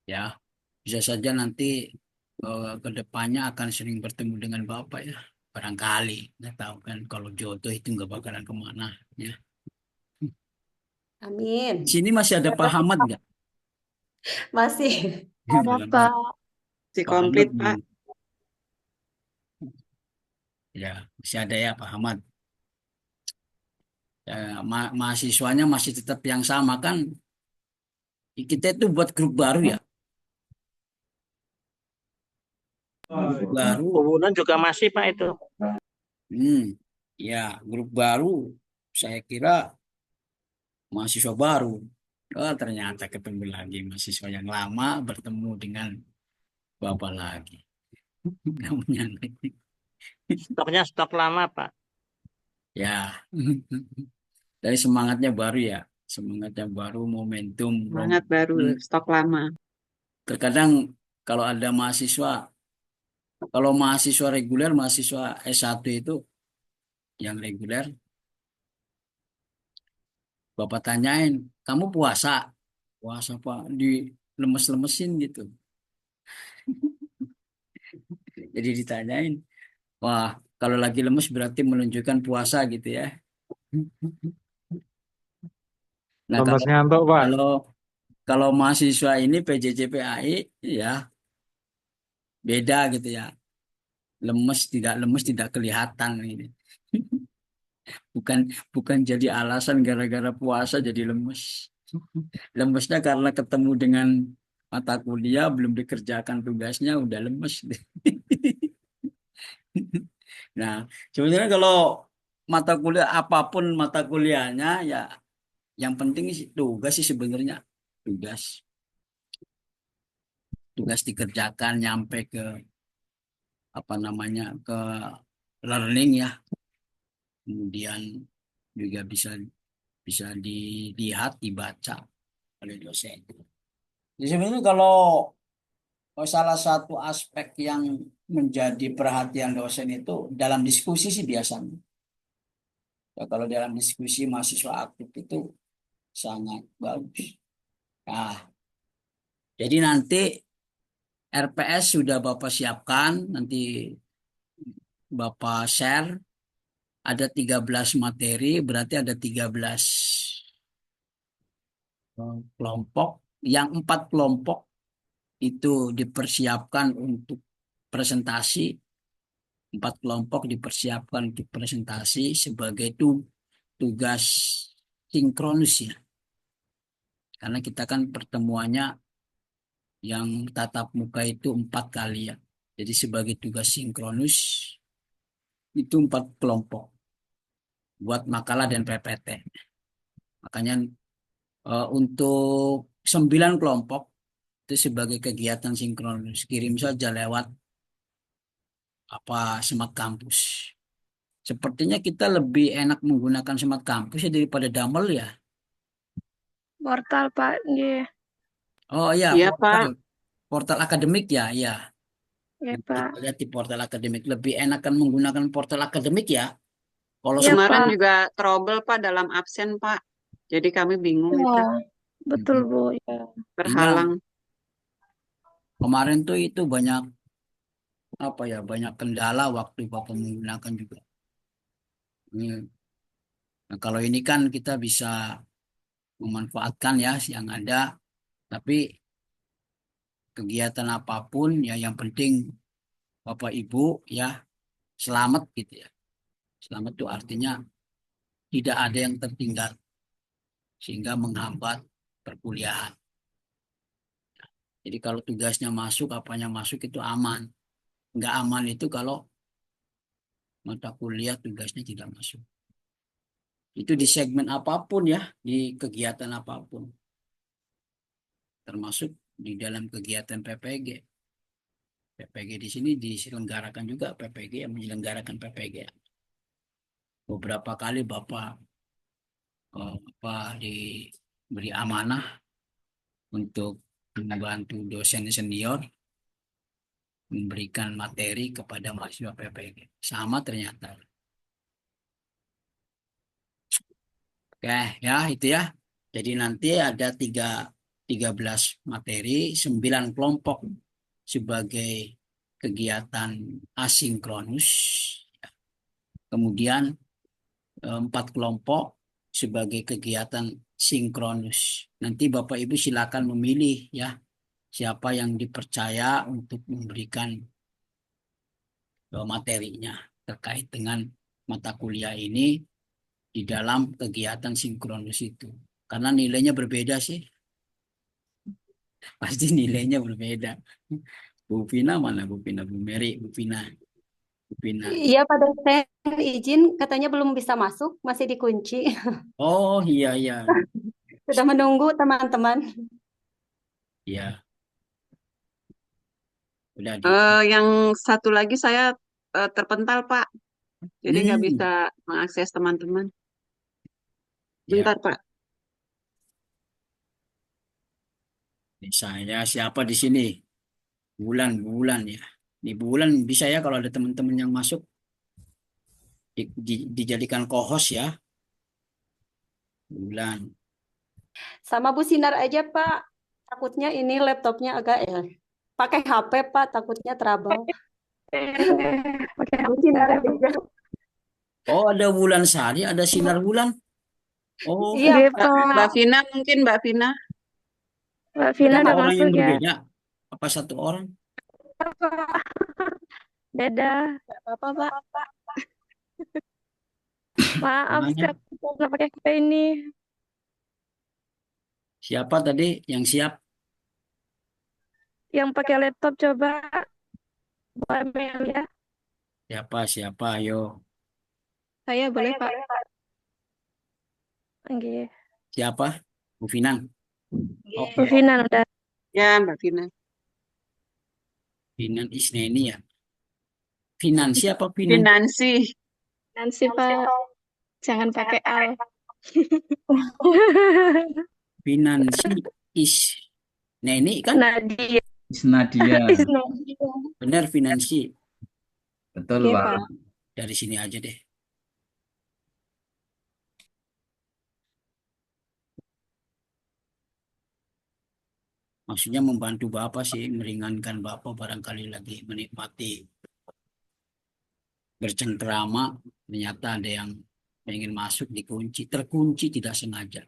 Ya, bisa saja nanti ke depannya akan sering bertemu dengan Bapak ya. Barangkali, nggak tahu kan kalau jodoh itu nggak bakalan kemana ya. Di Amin. sini masih ada Siapa Pak sih, Hamad Pak? nggak? Masih. Ada Belum ya. Pak. Si Pak Hamad komplit, Pak. belum. Ya, masih ada ya Pak Hamad. Ya, mahasiswanya masih tetap yang sama kan. Kita itu buat grup baru ya. Grup baru. Hubungan juga masih Pak itu. Hmm, ya, grup baru. Saya kira mahasiswa baru. Oh, ternyata ketemu lagi mahasiswa yang lama bertemu dengan Bapak lagi. Namanya Stoknya stok lama Pak. ya. Dari semangatnya baru ya. Semangatnya baru, momentum, Semangat baru, Hmm, stok lama. terkadang kalau ada mahasiswa, kalau mahasiswa reguler, mahasiswa S1 itu yang reguler, Bapak tanyain, kamu puasa? Puasa Pak, di lemes-lemesin gitu. Jadi ditanyain, wah kalau lagi lemes berarti menunjukkan puasa gitu ya. Nah Lemes kalau ngantuk, Pak. kalau kalau mahasiswa ini PJJ PAI ya beda gitu ya. Lemes tidak kelihatan ini. Bukan bukan jadi alasan gara-gara puasa jadi lemes. Lemesnya karena ketemu dengan mata kuliah belum dikerjakan tugasnya udah lemes. Nah, sebenarnya kalau mata kuliah apapun mata kuliahnya ya yang penting sih tugas sih sebenarnya tugas tugas dikerjakan nyampe ke apa namanya ke learning ya, kemudian juga bisa bisa dilihat dibaca oleh dosen. Jadi sebenarnya kalau salah satu aspek yang menjadi perhatian dosen itu dalam diskusi sih biasanya. Ya, kalau dalam diskusi mahasiswa aktif itu sangat bagus. Nah, jadi nanti RPS sudah Bapak siapkan, nanti Bapak share, ada 13 materi, berarti ada 13 kelompok. Yang 4 kelompok itu dipersiapkan untuk presentasi, 4 kelompok dipersiapkan untuk presentasi sebagai tugas sinkronus ya. Karena kita kan pertemuannya yang tatap muka itu 4 kali ya. Jadi sebagai tugas sinkronus itu 4 kelompok buat makalah dan PPT. Makanya untuk 9 kelompok itu sebagai kegiatan sinkronus. Kirim saja lewat apa Smart Campus. Sepertinya kita lebih enak menggunakan Smart Campus ya daripada Damel ya. Portal, Pak. Nggih. Oh iya, Iya, portal Pak. portal akademik ya, ya. Iya, Nanti kita Pak. lihat di portal akademik lebih enakan menggunakan portal akademik ya. Kalau Iya, Kemarin Pak. juga trouble, Pak, dalam absen, Pak. Jadi kami bingung itu. Iya, betul, Bu. Ya. iya, Terhalang. kemarin tuh itu banyak apa ya, banyak kendala waktu Bapak menggunakan juga. Ini. Nah, kalau ini kan kita bisa memanfaatkan ya yang ada, tapi kegiatan apapun ya yang penting Bapak Ibu ya selamat gitu ya. Selamat itu artinya tidak ada yang tertinggal sehingga menghambat perkuliahan. Jadi kalau tugasnya masuk, apanya masuk itu aman. Nggak aman itu kalau mata kuliah tugasnya tidak masuk. Itu di segmen apapun ya, di kegiatan apapun. Termasuk di dalam kegiatan PPG. PPG di sini diselenggarakan juga PPG yang menyelenggarakan PPG. Beberapa kali Bapak apa diberi amanah untuk membantu dosen senior memberikan materi kepada mahasiswa PPG. Sama ternyata. Oke, ya itu ya. Jadi nanti ada 3 13 materi, 9 kelompok sebagai kegiatan asinkronus. Kemudian 4 kelompok sebagai kegiatan sinkronus. Nanti Bapak Ibu silakan memilih ya siapa yang dipercaya untuk memberikan materinya terkait dengan mata kuliah ini di dalam kegiatan sinkronus itu. Karena nilainya berbeda sih. Pasti nilainya berbeda. Bu Vina mana? Bu Vina, Bu Mary, Bu Vina, Bu Vina. Iya, Pak dosen, izin katanya belum bisa masuk, masih dikunci. Oh iya iya Sudah menunggu teman-teman. iya. Udah di. Yang satu lagi saya terpental, Pak. Jadi nggak bisa Hmm, mengakses teman-teman. ya. Bentar, Pak. Saya siapa di sini? Bulan ya. Di Bulan bisa ya kalau ada teman-teman yang masuk dijadikan co-host ya. Bulan. Sama Bu Sinar aja, Pak. Takutnya ini laptopnya agak pakai HP, Pak, takutnya trouble. Pakai Bu HP Sinar aja, Bu. aja. Oh ada Bulan Sari, ada Sinar Bulan. Oh Iya, Oke, Pak. Mbak Pak. Vina mungkin Mbak Vina. Mbak itu Vina dua udah orang masuk yang ya? berbeda. Apa satu orang? Dadah. Apa, Pak? Maaf, Namanya aku nggak pakai HP ini. siapa tadi yang siap? Yang pakai laptop coba Bu Amelia. Siapa? Ayo. Saya boleh, Pak. Oke. Siapa? Bu Finan. Bu Oke. Vina udah. Ya, Mbak Vina. Finan Isneni ya. Finansi apa Finan? Finansi. Nanti, Pak. Jangan pakai al. Finansi Isneni kan? Nadia. Nadia, Isnadia. Benar finansi. betul Oke, Pak. Pak. Dari sini aja deh. Maksudnya membantu Bapak sih, meringankan Bapak barangkali lagi menikmati bercengkrama, ternyata ada yang pengen masuk dikunci, terkunci tidak sengaja.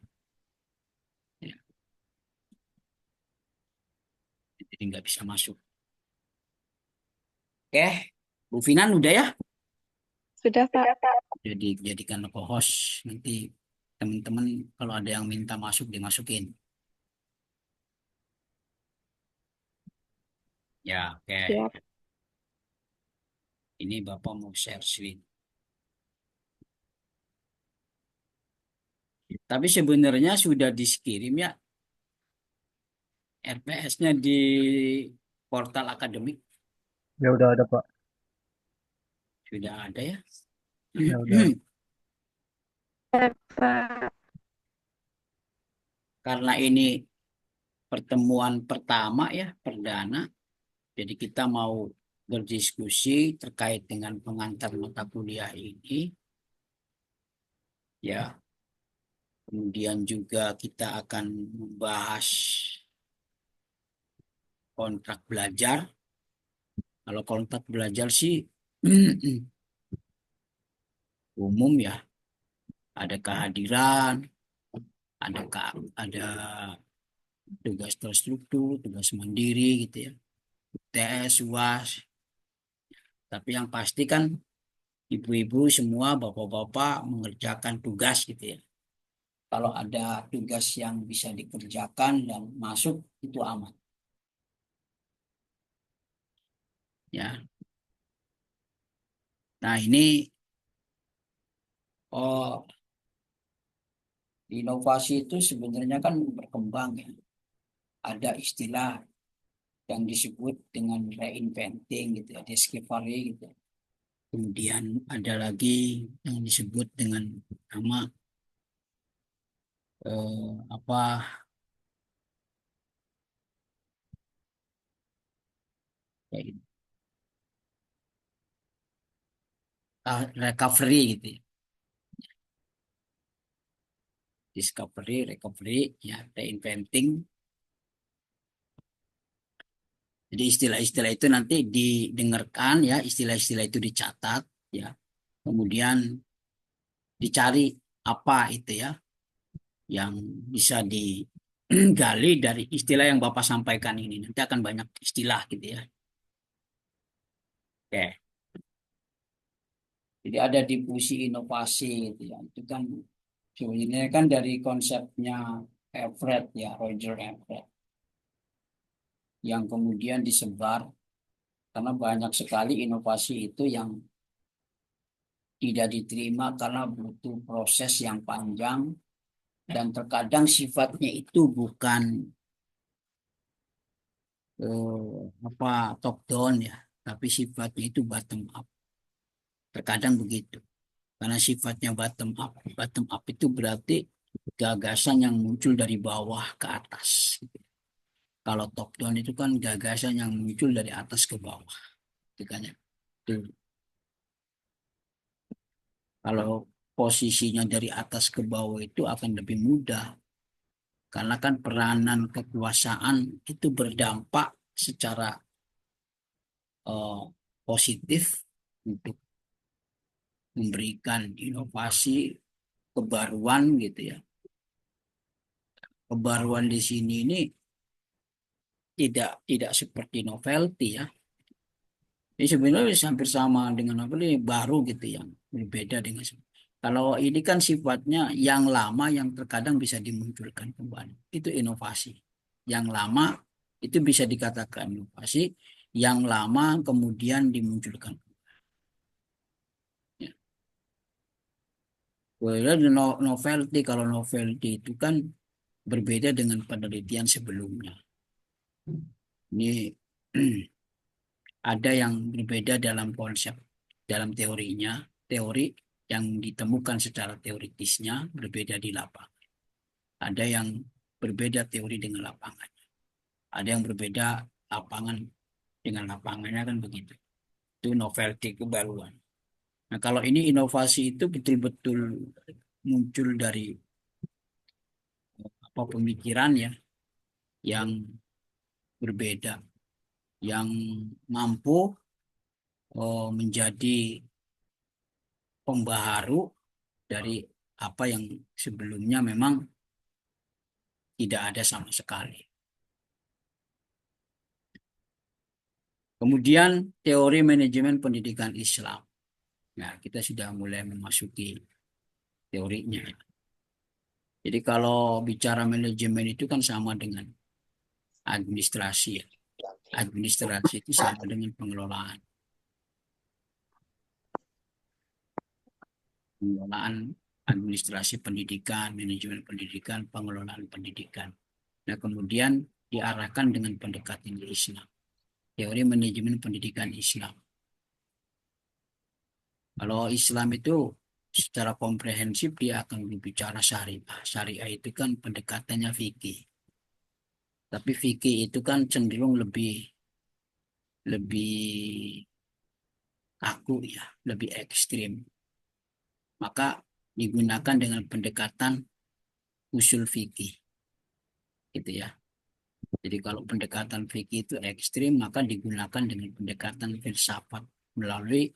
Ya, jadi nggak bisa masuk. Oke, Bu Finan udah ya? Sudah, Pak. Jadi jadikan co-host. Nanti teman-teman kalau ada yang minta masuk dimasukin. Ya, oke. Siap. Ini Bapak mau share screen. Tapi sebenarnya sudah dikirim ya RPS-nya di portal akademik. Ya udah ada Pak. Sudah ada ya. Ya udah. Pak. Karena ini pertemuan pertama ya, perdana. Jadi kita mau berdiskusi terkait dengan pengantar mata kuliah ini. Ya, kemudian juga kita akan membahas kontrak belajar. Kalau kontrak belajar sih umum ya, ada kehadiran, ada tugas terstruktur, tugas mandiri gitu ya, TS, UAS. Tapi yang pasti kan ibu-ibu semua, bapak-bapak mengerjakan tugas gitu ya. Kalau ada tugas yang bisa dikerjakan dan masuk itu aman. Ya. Nah ini oh inovasi itu sebenarnya kan berkembang ya. Ada istilah yang disebut dengan reinventing gitu ya, discovery gitu. Kemudian ada lagi yang disebut dengan nama apa ya, recovery gitu ya. Discovery, recovery, ya reinventing, Jadi istilah-istilah itu nanti didengarkan ya, istilah-istilah itu dicatat ya. Kemudian dicari apa itu ya yang bisa digali dari istilah yang Bapak sampaikan ini. Nanti akan banyak istilah gitu ya. Oke. Jadi ada difusi inovasi gitu ya. Itu kan sebenarnya kan dari konsepnya Everett ya, Roger Everett yang kemudian disebar karena banyak sekali inovasi itu yang tidak diterima karena butuh proses yang panjang dan terkadang sifatnya itu bukan top down ya, tapi sifatnya itu bottom up. Terkadang begitu. Karena sifatnya bottom up itu berarti gagasan yang muncul dari bawah ke atas. Kalau top down itu kan gagasan yang muncul dari atas ke bawah. Itu kan ya. Tuh. Kalau posisinya dari atas ke bawah itu akan lebih mudah. Karena kan peranan kekuasaan itu berdampak secara eh, positif untuk memberikan inovasi, kebaruan gitu ya. Kebaruan di sini ini tidak seperti novelty ya. Ini sebenarnya hampir sama dengan apa nih baru gitu yang berbeda dengan kalau ini kan sifatnya yang lama yang terkadang bisa dimunculkan kembali. Itu inovasi. Yang lama itu bisa dikatakan inovasi, yang lama kemudian dimunculkan. Ya. Novelty, kalau novelty itu kan berbeda dengan penelitian sebelumnya. Ini ada yang berbeda dalam konsep, dalam teorinya, teori yang ditemukan secara teoritisnya berbeda di lapangan. Ada yang berbeda teori dengan lapangan. Ada yang berbeda lapangan dengan lapangannya kan begitu. Itu novelty kebaruan. Nah kalau ini inovasi itu betul-betul muncul dari apa pemikiran ya yang berbeda, yang mampu menjadi pembaharu dari apa yang sebelumnya memang tidak ada sama sekali. Kemudian teori manajemen pendidikan Islam. Nah, kita sudah mulai memasuki teorinya. Jadi kalau bicara manajemen itu kan sama dengan administrasi. Administrasi itu sama dengan pengelolaan. Pengelolaan administrasi pendidikan, manajemen pendidikan, pengelolaan pendidikan. Nah, kemudian diarahkan dengan pendekatan Islam. Teori manajemen pendidikan Islam. Kalau Islam itu secara komprehensif dia akan berbicara syariah. Syariah itu kan pendekatannya fikih. Tapi fikih itu kan cenderung lebih kaku ya, lebih ekstrim. Maka digunakan dengan pendekatan usul fikih. Gitu ya. Jadi kalau pendekatan fikih itu ekstrim, maka digunakan dengan pendekatan filsafat melalui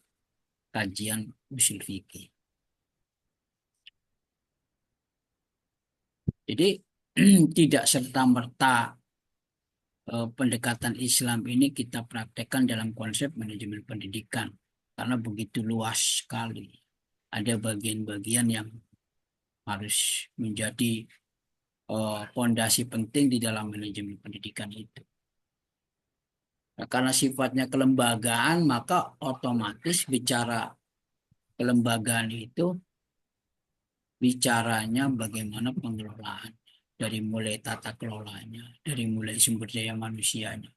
kajian usul fikih. Jadi tidak serta-merta pendekatan Islam ini kita praktekkan dalam konsep manajemen pendidikan karena begitu luas sekali. Ada bagian-bagian yang harus menjadi fondasi penting di dalam manajemen pendidikan itu. Nah, karena sifatnya kelembagaan, maka otomatis bicara kelembagaan itu bicaranya bagaimana pengelolaan dari mulai tata kelolanya, dari mulai sumber daya manusianya,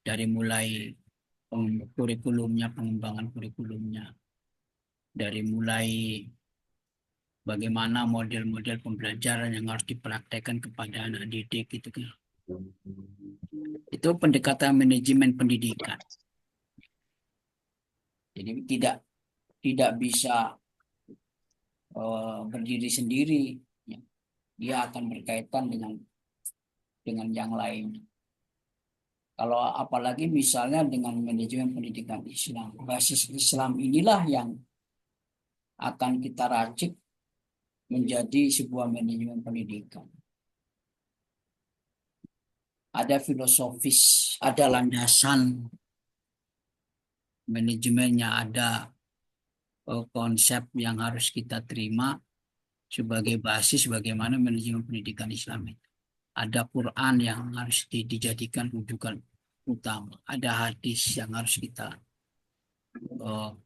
dari mulai kurikulumnya, pengembangan kurikulumnya, dari mulai bagaimana model-model pembelajaran yang harus dipraktekkan kepada anak didik gitu kan. Itu pendekatan manajemen pendidikan. Jadi tidak bisa berdiri sendiri. Ya. Dia akan berkaitan dengan yang lain. Kalau apalagi misalnya dengan manajemen pendidikan Islam, basis Islam inilah yang akan kita racik menjadi sebuah manajemen pendidikan. Ada filosofis, ada landasan manajemennya, ada konsep yang harus kita terima sebagai basis bagaimana manajemen pendidikan Islam itu. Ada Quran yang harus dijadikan rujukan utama, ada hadis yang harus kita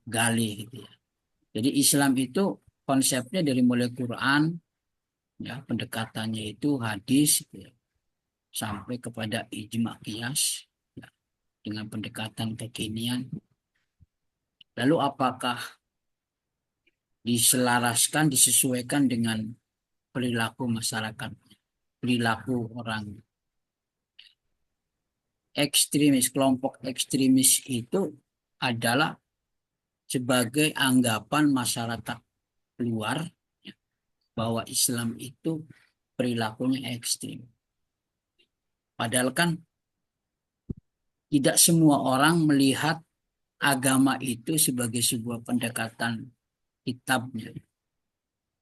gali gitu ya. Jadi Islam itu konsepnya dari mulai Quran, ya pendekatannya itu hadis, gitu ya, sampai kepada ijma qiyas, ya, dengan pendekatan kekinian. Lalu apakah diselaraskan, disesuaikan dengan perilaku masyarakat, perilaku orang ekstremis, kelompok ekstremis itu adalah sebagai anggapan masyarakat luar bahwa Islam itu perilakunya ekstrim. Padahal kan tidak semua orang melihat agama itu sebagai sebuah pendekatan kitabnya.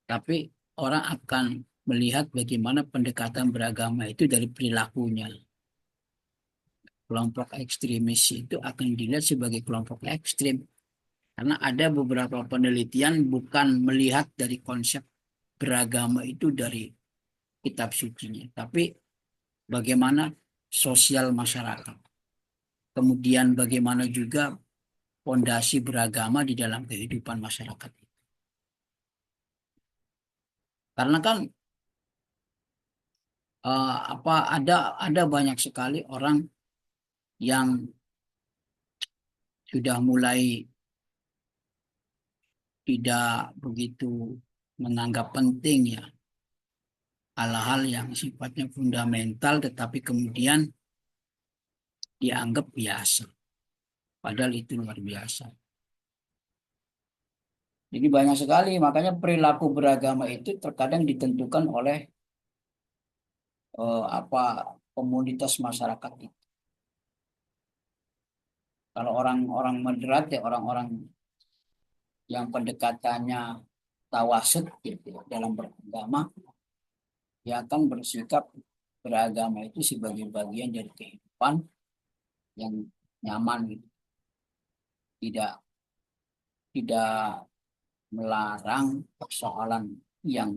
Tapi orang akan melihat bagaimana pendekatan beragama itu dari perilakunya. Kelompok ekstremis itu akan dilihat sebagai kelompok ekstrim. Karena ada beberapa penelitian bukan melihat dari konsep beragama itu dari kitab sucinya, tapi bagaimana sosial masyarakat. Kemudian bagaimana juga fondasi beragama di dalam kehidupan masyarakat. Karena kan ada banyak sekali orang yang sudah mulai tidak begitu menganggap penting ya hal-hal yang sifatnya fundamental, tetapi kemudian dianggap biasa. Padahal itu luar biasa. Jadi banyak sekali, makanya perilaku beragama itu terkadang ditentukan oleh komunitas masyarakat itu. Kalau orang-orang moderat ya orang-orang yang pendekatannya tawasud gitu, dalam beragama, dia akan bersikap beragama itu sebagai bagian dari kehidupan yang nyaman gitu. Tidak melarang persoalan yang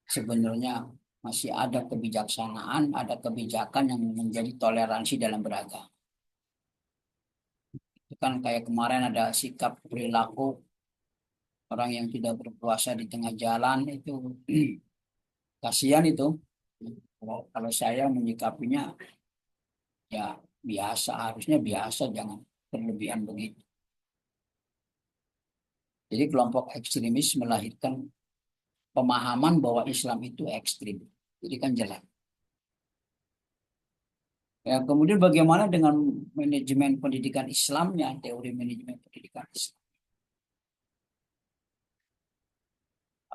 sebenarnya masih ada kebijaksanaan, ada kebijakan yang menjadi toleransi dalam beragama. Itu kan kayak kemarin ada sikap perilaku orang yang tidak berpuasa di tengah jalan itu kasihan itu. Kalau saya menyikapinya ya biasa, harusnya biasa, jangan berlebihan begitu. Jadi kelompok ekstremis melahirkan pemahaman bahwa Islam itu ekstrim. Jadi kan jelek. Ya, kemudian bagaimana dengan manajemen pendidikan Islamnya, teori manajemen pendidikan Islam?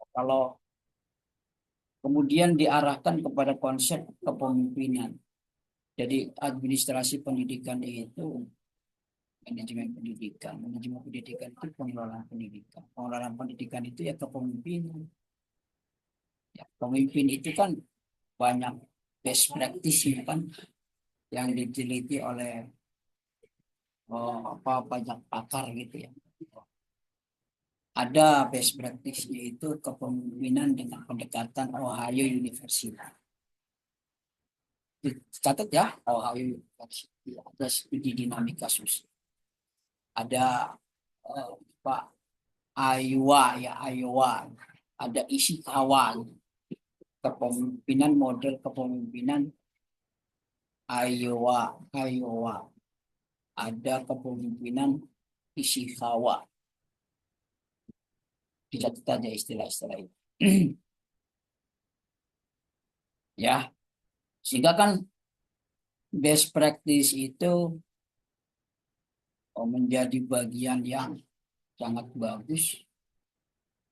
Kalau kemudian diarahkan kepada konsep kepemimpinan. Jadi administrasi pendidikan itu manajemen pendidikan. Manajemen pendidikan itu pengelolaan pendidikan. Pengelolaan pendidikan itu ya kepemimpinan. Ya, pemimpin itu kan banyak best practice kan yang diteliti oleh banyak pakar gitu ya. Ada best practice-nya itu kepemimpinan dengan pendekatan Ohio University. Catat ya, Ohio University. Ada studi dinamika sosial. Ada Pak Iowa ya, Iowa. Ada Ishikawa. Kepemimpinan, model kepemimpinan Iowa. Ada kepemimpinan Ishikawa. Dicatat aja istilah-istilah itu. Ya, sehingga kan best practice itu menjadi bagian yang sangat bagus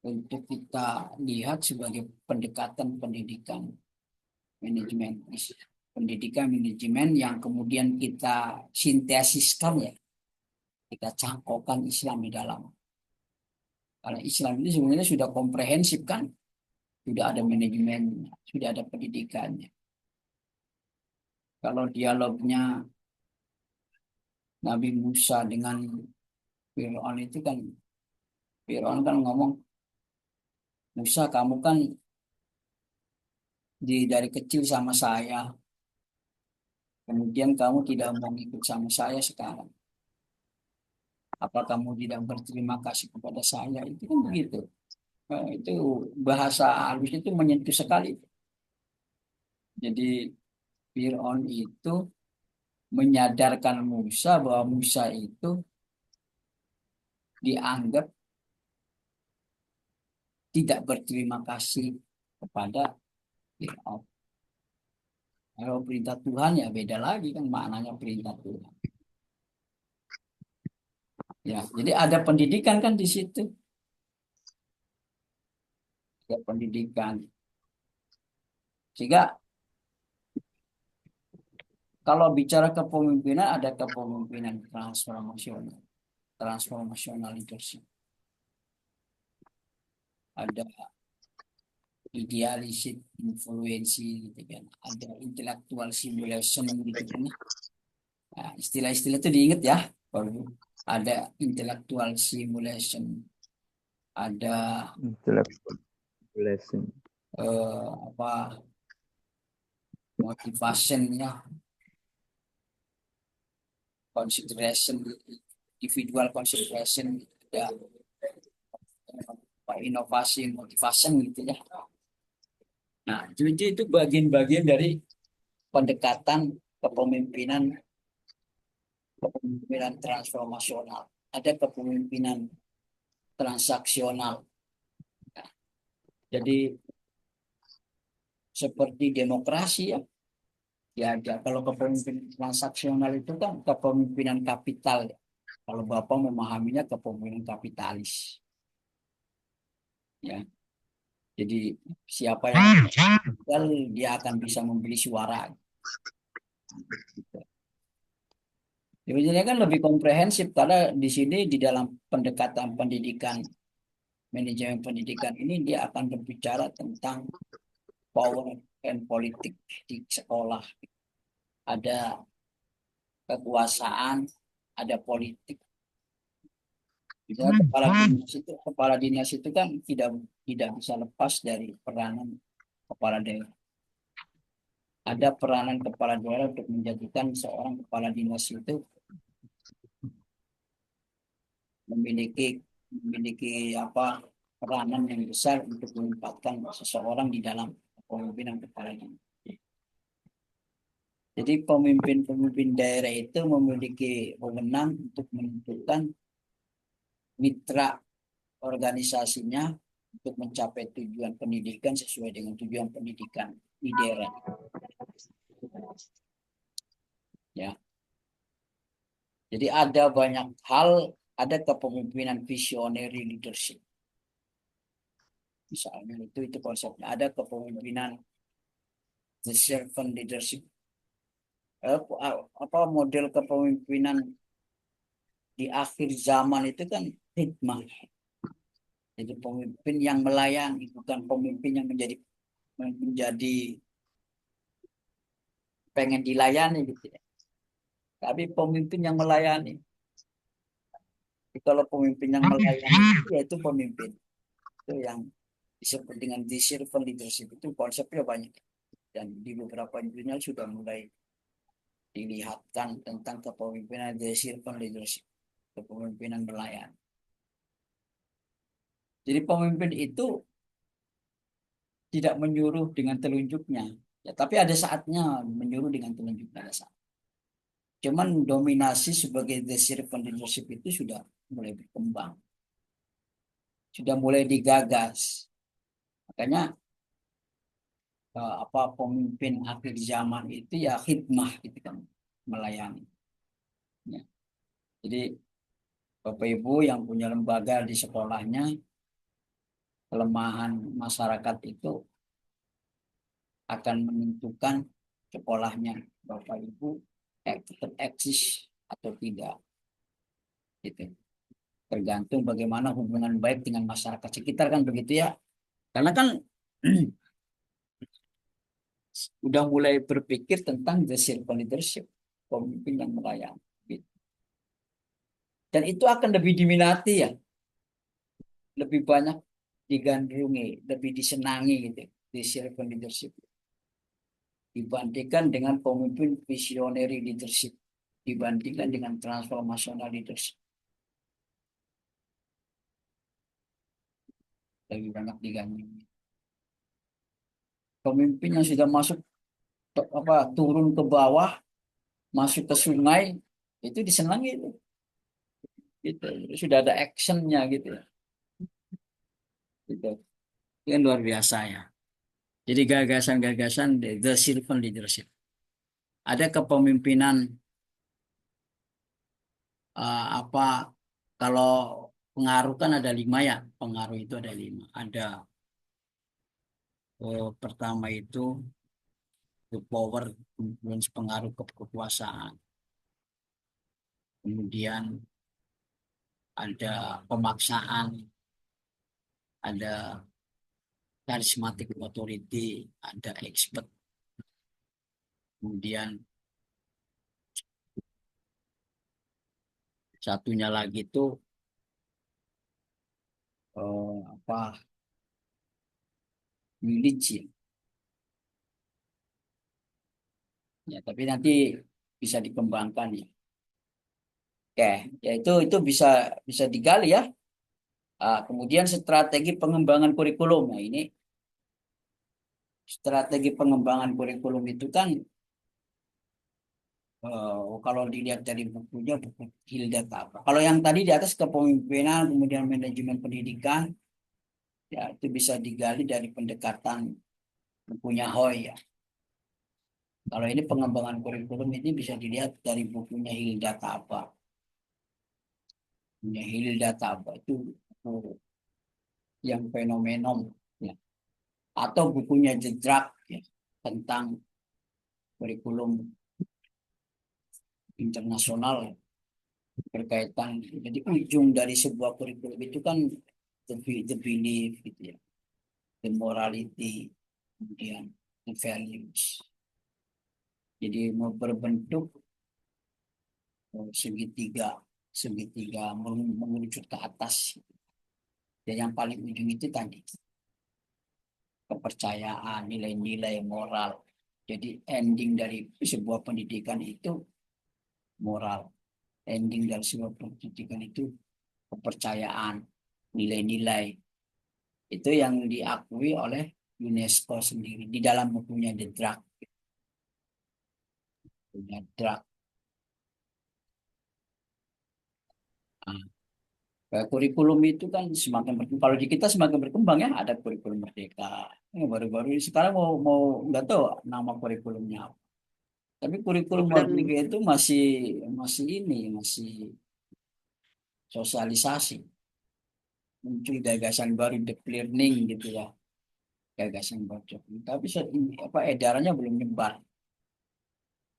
untuk kita lihat sebagai pendekatan pendidikan manajemen pendidikan manajemen yang kemudian kita sintesiskan ya, kita cangkokkan Islam di dalam. Karena Islam itu sebenarnya sudah komprehensif kan, sudah ada manajemen, sudah ada pendidikannya. Kalau dialognya Nabi Musa dengan Fir'aun itu kan, Fir'aun kan ngomong, Musa kamu kan dari kecil sama saya, kemudian kamu tidak mau ikut sama saya sekarang. Apa kamu tidak berterima kasih kepada saya? Itu kan begitu. Itu bahasa halus itu menyentuh sekali. Jadi Fir'aun itu menyadarkan Musa bahwa Musa itu dianggap tidak berterima kasih kepada Fir'aun. Kalau perintah Tuhan ya beda lagi kan maknanya perintah Tuhan. Ya, jadi ada pendidikan kan di situ. Ada pendidikan. Sehingga kalau bicara kepemimpinan ada kepemimpinan transformasional. Transformational leadership. Ada idealistic influensi gitu kan. Ada intellectual simulation gitu kan. Nah, istilah-istilah itu diingat ya. Ada intellectual simulation. Ada Intellectual lesson. apa motivation ya, consideration, individual consideration, ada inovasi, motivation gitu ya. Nah, jadi itu bagian-bagian dari pendekatan kepemimpinan transformasional. Ada kepemimpinan transaksional. Nah, jadi seperti demokrasi ya. Ya ada. Kalau kepemimpinan transaksional itu kan kepemimpinan kapital ya. Kalau Bapak memahaminya kepemimpinan kapitalis. Ya. Jadi siapa yang kapital dia akan bisa membeli suara. Sebenarnya kan lebih komprehensif karena di sini di dalam pendekatan pendidikan, manajemen pendidikan ini dia akan berbicara tentang power and politik di sekolah. Ada kekuasaan, ada politik. Kepala dinas itu kan tidak bisa lepas dari peranan kepala daerah. Ada peranan kepala daerah untuk menjadikan seorang kepala dinas itu memiliki apa peranan yang besar untuk menempatkan seseorang di dalam kepemimpinan kepala dinas. Jadi pemimpin-pemimpin daerah itu memiliki wewenang untuk menentukan mitra organisasinya untuk mencapai tujuan pendidikan sesuai dengan tujuan pendidikan di daerah. Ya. Jadi ada banyak hal, ada kepemimpinan visionary leadership. Misalnya itu konsepnya. Ada kepemimpinan the servant leadership. Apa model kepemimpinan di akhir zaman itu kan hikmah. Jadi pemimpin yang melayani, bukan pemimpin yang menjadi pengen dilayani gitu ya. Tapi pemimpin yang melayani. Jadi kalau pemimpin yang melayani yaitu pemimpin. Itu yang disebut dengan the servant leadership, itu konsepnya banyak. Dan di beberapa jurnal sudah mulai dilihatkan tentang kepemimpinan the servant leadership, kepemimpinan melayani. Jadi pemimpin itu tidak menyuruh dengan telunjuknya, ya, tapi ada saatnya menyuruh dengan telunjuk pada saat. Cuman dominasi sebagai the servant leadership itu sudah mulai berkembang, sudah mulai digagas. Makanya pemimpin akhir zaman itu ya khidmah gitu kan, melayani. Ya. Jadi Bapak Ibu yang punya lembaga di sekolahnya, kelemahan masyarakat itu akan menentukan sekolahnya Bapak Ibu tetap eksis atau tidak, gitu. Tergantung bagaimana hubungan baik dengan masyarakat sekitar kan begitu ya. Karena kan udah mulai berpikir tentang the circle leadership, pemimpin yang melayani. Gitu. Dan itu akan lebih diminati ya, lebih banyak digandrungi, lebih disenangi gitu, di circle leadership dibandingkan dengan pemimpin visionary leadership, dibandingkan dengan transformational leadership. Lebih banyak digandrungi. Pemimpin yang sudah masuk turun ke bawah, masuk ke sungai, itu disenangi itu. Gitu. Sudah ada actionnya gitu. Gitu. Itu kan luar biasa ya. Jadi gagasan-gagasan the servant leadership. Ada kepemimpinan apa kalau pengaruh kan ada 5 ya. Pengaruh itu ada 5. Ada pertama itu the power, influence, pengaruh kekuasaan. Kemudian ada pemaksaan, ada charismatic authority, ada expert. Kemudian satunya lagi itu military. Ya, tapi nanti bisa dikembangkan ya. Oke, ya itu bisa bisa digali ya. Kemudian strategi pengembangan kurikulum. Nah, ini strategi pengembangan kurikulum itu kan kalau dilihat dari bukunya, buku Hilda apa. Kalau yang tadi di atas kepemimpinan, kemudian manajemen pendidikan, ya itu bisa digali dari pendekatan bukunya Hoy ya. Kalau ini pengembangan kurikulum ini bisa dilihat dari bukunya Hilda apa. Bukunya Hilda apa itu buku yang fenomenon ya. Atau bukunya Jedrak ya, tentang kurikulum internasional berkaitan. Jadi ujung dari sebuah kurikulum itu kan the belief gitu ya, the morality, kemudian the values. Jadi mau berbentuk segitiga segitiga mengerucut ke atas. Dan yang paling ujung itu tadi kepercayaan, nilai-nilai moral. Jadi ending dari sebuah pendidikan itu moral. Ending dari sebuah pendidikan itu kepercayaan, nilai-nilai. Itu yang diakui oleh UNESCO sendiri di dalam bukunya The Drug. Bukunya Drug. Kurikulum itu kan semakin berkembang. Kalau di kita semakin berkembang ya, ada kurikulum merdeka. Baru-baru ini sekarang mau nggak tahu nama kurikulumnya apa. Tapi kurikulum Dan merdeka itu masih sosialisasi. Muncul gagasan baru deep learning gitu ya, gagasan baru. Tapi edarannya belum nyebar.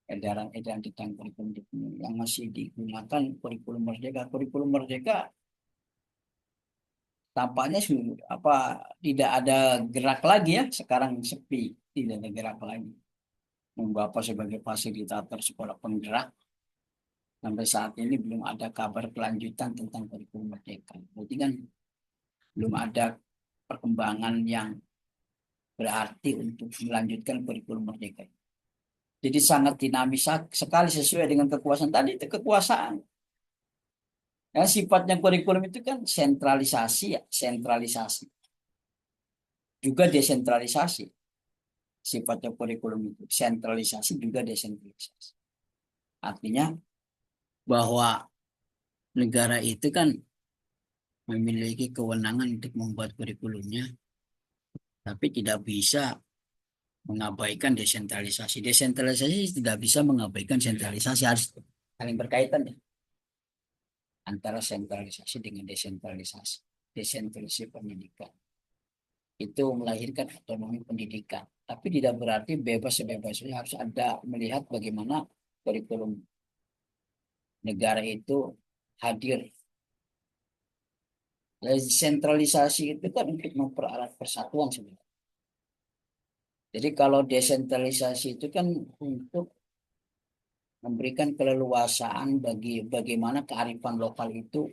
Edaran tentang kurikulum yang masih digunakan kurikulum merdeka. Kurikulum merdeka tampaknya tidak ada gerak lagi ya, sekarang sepi, tidak ada gerak lagi. Bapak sebagai fasilitator sekolah penggerak sampai saat ini belum ada kabar kelanjutan tentang kurikulum merdeka. Berarti kan belum ada perkembangan yang berarti untuk melanjutkan kurikulum merdeka. Jadi sangat dinamis sekali sesuai dengan kekuasaan tadi, itu kekuasaan. Ya, sifatnya kurikulum itu kan sentralisasi ya, sentralisasi. Juga desentralisasi. Sifatnya kurikulum itu sentralisasi juga desentralisasi. Artinya bahwa negara itu kan memiliki kewenangan untuk membuat kurikulumnya, tapi tidak bisa mengabaikan desentralisasi. Desentralisasi tidak bisa mengabaikan sentralisasi, harus saling berkaitan ya. Antara sentralisasi dengan desentralisasi. Desentralisasi pendidikan. itu melahirkan otonomi pendidikan. Tapi tidak berarti bebas sebebasnya, harus ada melihat bagaimana kurikulum negara itu hadir. Sentralisasi itu kan untuk mempererat persatuan sebenarnya. Jadi kalau desentralisasi itu kan untuk memberikan keleluasaan bagi bagaimana kearifan lokal itu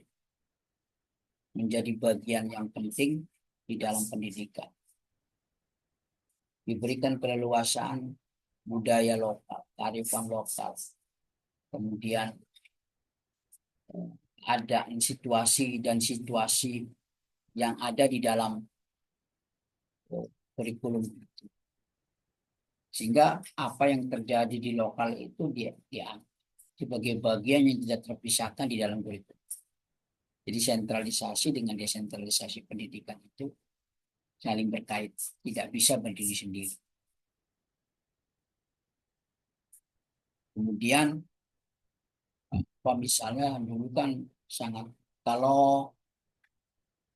menjadi bagian yang penting di dalam pendidikan. Diberikan keleluasaan budaya lokal, kearifan lokal. Kemudian ada situasi dan situasi yang ada di dalam kurikulum itu. Sehingga apa yang terjadi di lokal itu dia sebagai bagian yang tidak terpisahkan di dalam kurikulum. Jadi sentralisasi dengan desentralisasi pendidikan itu saling berkait, tidak bisa berdiri sendiri. Kemudian apa misalnya dulu kan sangat, kalau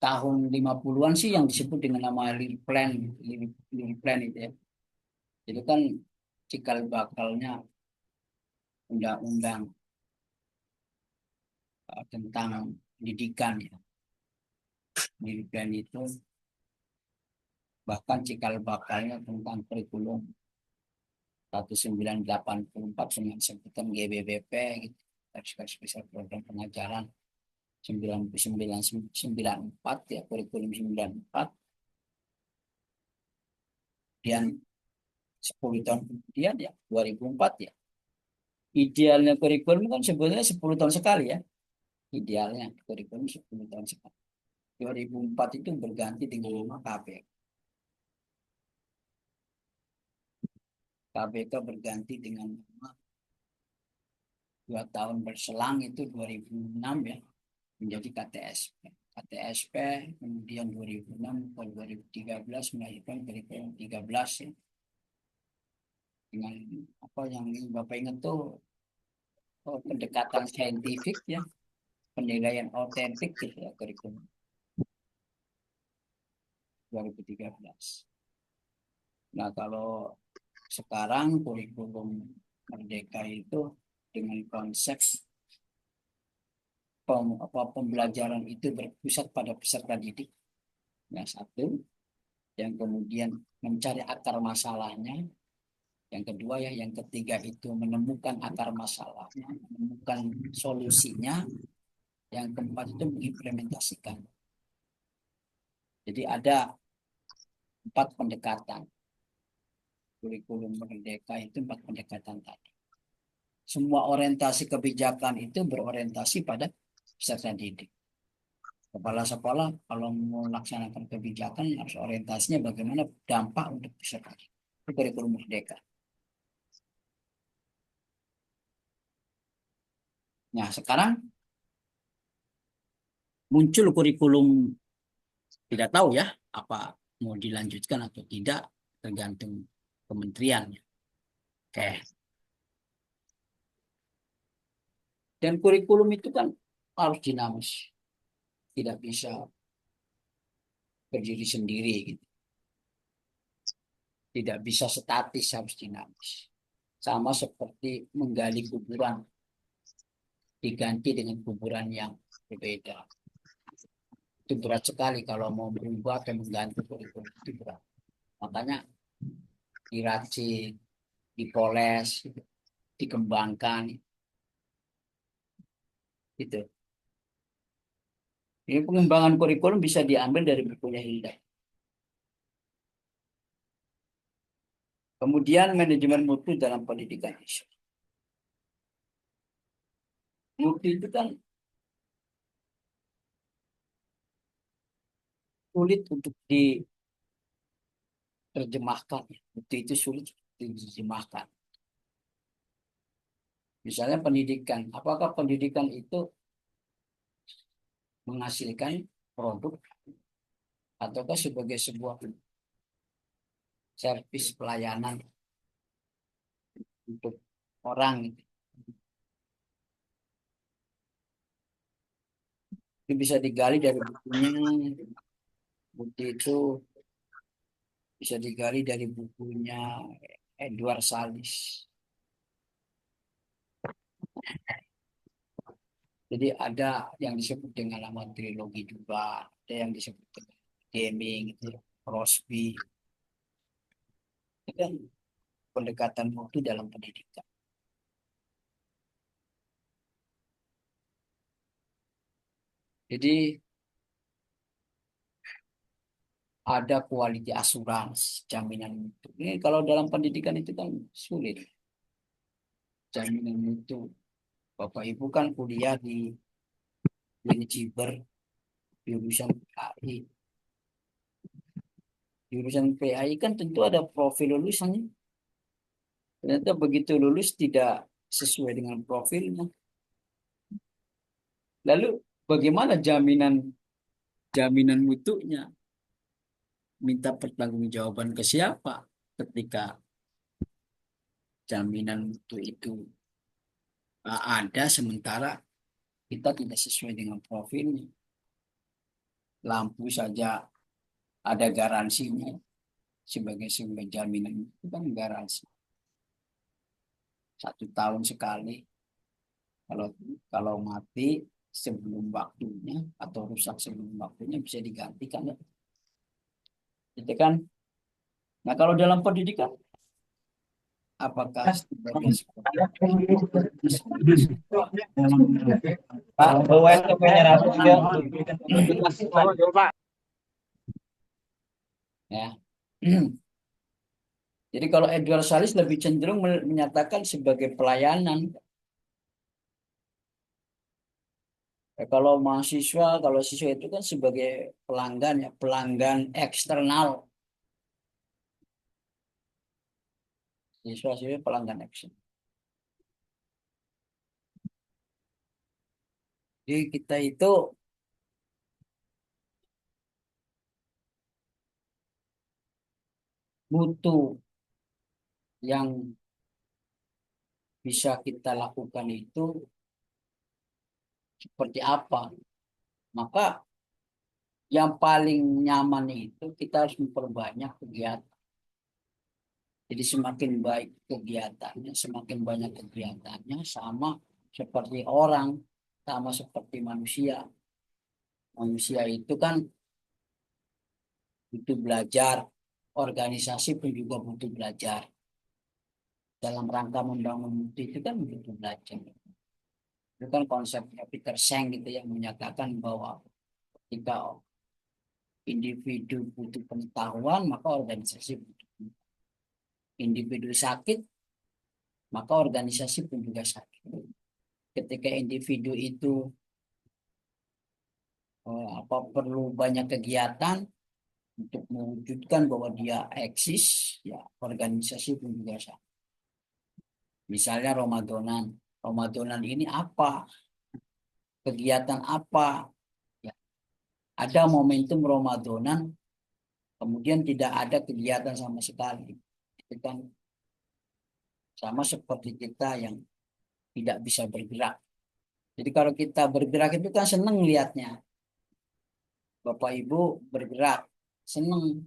tahun 50-an sih yang disebut dengan nama Lili Plan itu ya. Itu kan cikal bakalnya undang-undang tentang pendidikan ya. Lili Plan itu bahkan cikal bakalnya tentang kurikulum 1984 dengan sebutan GBBP gitu. Garis besar program pengajaran 1994 ya, kurikulum 94. Kemudian 10 tahun kemudian ya 2004 ya. Idealnya kurikulum kan sebetulnya 10 tahun sekali ya. Idealnya kurikulum 10 tahun sekali. 2004 itu berganti dengan nama KBK. KBK berganti dengan nama 2 tahun berselang itu 2006 ya, menjadi KTSP. KTSP kemudian 2006 ke 2013 melahirkan kurikulum 13 ya. Dengan apa yang Bapak ingat tuh, pendekatan saintifik ya, penilaian autentik gitu ya, kurikulum 2013. Nah kalau sekarang kurikulum Merdeka itu dengan konsep pembelajaran itu berpusat pada peserta didik. Yang satu, yang kemudian mencari akar masalahnya. Yang kedua ya, yang ketiga itu menemukan akar masalahnya, menemukan solusinya. Yang keempat itu mengimplementasikan. Jadi ada 4 pendekatan. Kurikulum Merdeka itu 4 pendekatan tadi. Semua orientasi kebijakan itu berorientasi pada peserta didik. Kepala sekolah kalau melaksanakan kebijakan harus orientasinya bagaimana dampak untuk peserta didik. Itu kurikulum Merdeka. Nah sekarang muncul kurikulum, tidak tahu ya apa mau dilanjutkan atau tidak, tergantung kementeriannya. Oke. Dan kurikulum itu kan harus dinamis, tidak bisa berdiri sendiri gitu. Tidak bisa statis, harus dinamis. Sama seperti menggali kuburan, diganti dengan kuburan yang berbeda. Itu berat sekali kalau mau berubah atau mengganti kurikulum, itu berat. Makanya diracik, dipoles, dikembangkan. Gitu. Ini pengembangan kurikulum bisa diambil dari bukunya Hilda. Kemudian manajemen mutu dalam pendidikan Islam. Mutu itu kan sulit untuk diterjemahkan. Mutu itu sulit diterjemahkan. Misalnya pendidikan. Apakah pendidikan itu menghasilkan produk ataukah sebagai sebuah servis pelayanan untuk orang? Itu bisa digali dari bukunya. Bukti itu Bisa digali dari bukunya Edward Salis. Jadi ada yang disebut dengan nama trilogi juga, ada yang disebut dengan Deming, gitu, Crosby. Itu kan pendekatan mutu dalam pendidikan. Jadi ada quality assurance, jaminan mutu. Ini kalau dalam pendidikan itu kan sulit. Jaminan mutu. Bapak Ibu kan kuliah di Unjiber, jurusan PAI. Jurusan PAI kan tentu ada profil lulusannya. Ternyata begitu lulus tidak sesuai dengan profilnya. Lalu bagaimana jaminan mutunya? Minta pertanggungjawaban ke siapa ketika jaminan mutu itu ada sementara kita tidak sesuai dengan profilnya. Lampu saja ada garansinya sebagai sebuah jaminan itu kan garansi 1 tahun sekali. Kalau mati sebelum waktunya atau rusak sebelum waktunya bisa digantikan. Itu kan. Nah, kalau dalam pendidikan apakah sebagai Pak, bawa STP-nya Rasul ya. ya. Jadi kalau Edward Salis lebih cenderung menyatakan sebagai pelayanan. Kalau mahasiswa, kalau siswa itu kan sebagai pelanggan ya, pelanggan eksternal. Siswa pelanggan eksternal. Jadi kita itu butuh yang bisa kita lakukan itu seperti apa. Maka yang paling nyaman itu kita harus memperbanyak kegiatan. Jadi semakin baik kegiatannya, semakin banyak kegiatannya, sama seperti orang, sama seperti manusia. Manusia itu kan butuh belajar, organisasi pun juga butuh belajar. Dalam rangka membangun mutu itu kan butuh belajar. Itu kan konsepnya Peter Seng gitu yang menyatakan bahwa ketika individu butuh pengetahuan, maka organisasi butuh. Individu sakit, maka organisasi pun juga sakit. Ketika individu itu perlu banyak kegiatan untuk mewujudkan bahwa dia eksis, ya organisasi pun juga sakit. Misalnya Ramadan. Ramadan ini apa? Kegiatan apa? Ya, ada momentum Ramadan, kemudian tidak ada kegiatan sama sekali. Itu kan sama seperti kita yang tidak bisa bergerak. Jadi kalau kita bergerak itu kan seneng lihatnya. Bapak Ibu bergerak, seneng.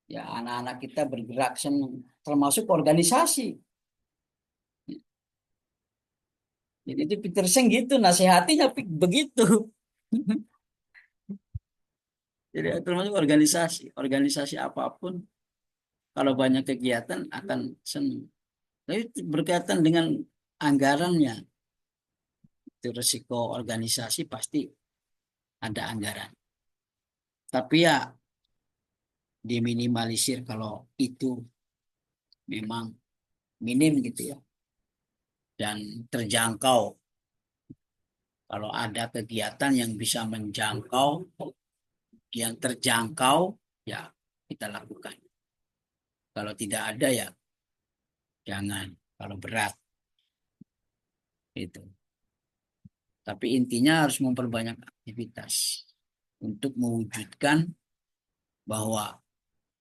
Ya anak-anak kita bergerak, seneng. Termasuk organisasi. Jadi itu Peter Seng gitu, nasihatinya begitu. Jadi termasuk organisasi apapun, kalau banyak kegiatan akan senang. Tapi berkaitan dengan anggarannya, itu risiko organisasi pasti ada anggaran. Tapi ya diminimalisir kalau itu memang minim gitu ya. Dan terjangkau. Kalau ada kegiatan yang bisa menjangkau, yang terjangkau, ya kita lakukan. Kalau tidak ada ya jangan. Kalau berat itu. Tapi intinya harus memperbanyak aktivitas untuk mewujudkan bahwa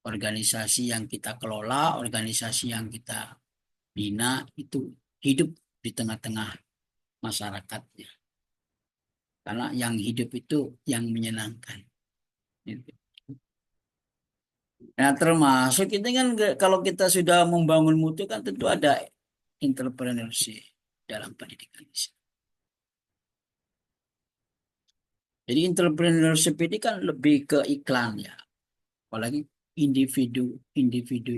organisasi yang kita kelola, organisasi yang kita bina itu hidup di tengah-tengah masyarakatnya. Karena yang hidup itu yang menyenangkan. Gitu. Nah, termasuk itu kan kalau kita sudah membangun mutu kan tentu ada entrepreneurship dalam pendidikan. Jadi entrepreneurship ini kan lebih ke iklan ya. Apalagi individu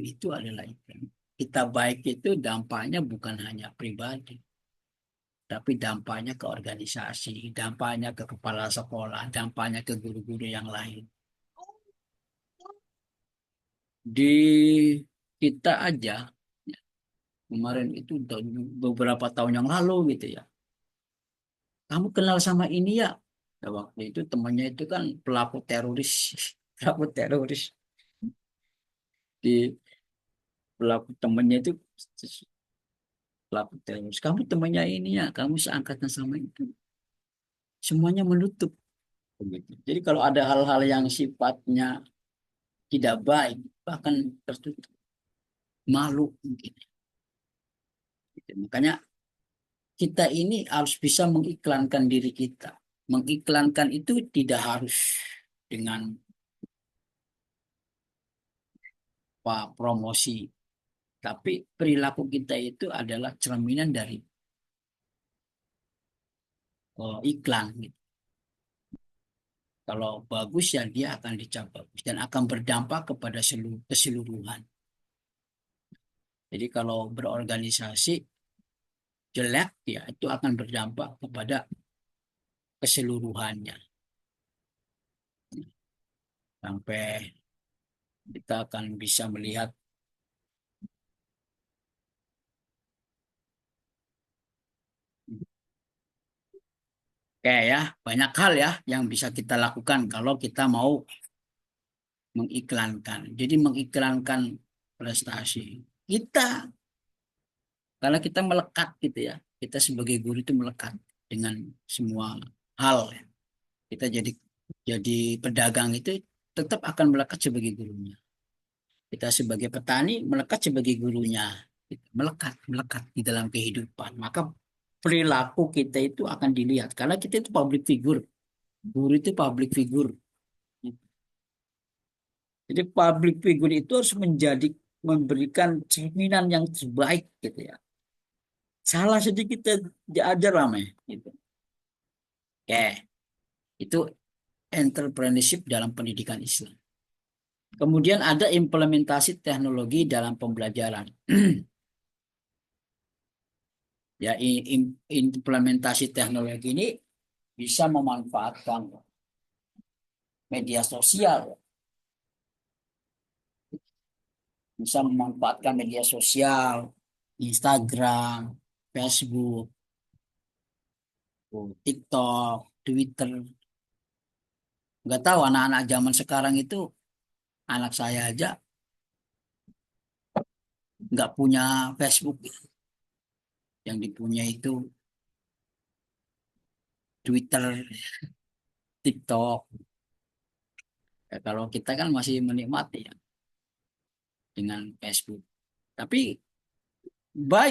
itu adalah iklan. Kita baik itu dampaknya bukan hanya pribadi, tapi dampaknya ke organisasi, dampaknya ke kepala sekolah, dampaknya ke guru-guru yang lain. Di kita aja kemarin itu beberapa tahun yang lalu gitu ya. Kamu kenal sama ini ya? Nah, waktu itu temannya itu kan pelaku teroris, pelaku teroris di pelaku temannya itu pelaku teroris. Kamu temannya ini ya, kamu seangkatan sama itu. Semuanya menutup. Begitu. Jadi kalau ada hal-hal yang sifatnya tidak baik, bahkan tertutup, malu mungkin. Gitu. Makanya kita ini harus bisa mengiklankan diri kita. Mengiklankan itu tidak harus dengan promosi, tapi perilaku kita itu adalah cerminan dari iklan. Gitu. Kalau bagus ya dia akan dicap bagus dan akan berdampak kepada keseluruhan. Jadi kalau berorganisasi jelek ya itu akan berdampak kepada keseluruhannya. Sampai kita akan bisa melihat kayak ya banyak hal ya yang bisa kita lakukan kalau kita mau mengiklankan. Jadi mengiklankan prestasi kita karena kita melekat gitu ya. Kita sebagai guru itu melekat dengan semua hal. Ya. Kita jadi pedagang itu tetap akan melekat sebagai gurunya. Kita sebagai petani melekat sebagai gurunya. Gitu. Melekat di dalam kehidupan. Maka perilaku kita itu akan dilihat karena kita itu public figure. Guru itu public figure. Jadi public figure itu harus memberikan cerminan yang terbaik gitu ya. Salah sedikit kita diajar ramai gitu. Oke, itu entrepreneurship dalam pendidikan Islam. Kemudian ada implementasi teknologi dalam pembelajaran. Ya, implementasi teknologi ini bisa memanfaatkan media sosial, bisa memanfaatkan media sosial, Instagram, Facebook, TikTok, Twitter. Nggak tahu anak-anak zaman sekarang itu, anak saya aja nggak punya Facebook. Yang dipunya itu Twitter, TikTok. Ya, kalau kita kan masih menikmati ya dengan Facebook. Tapi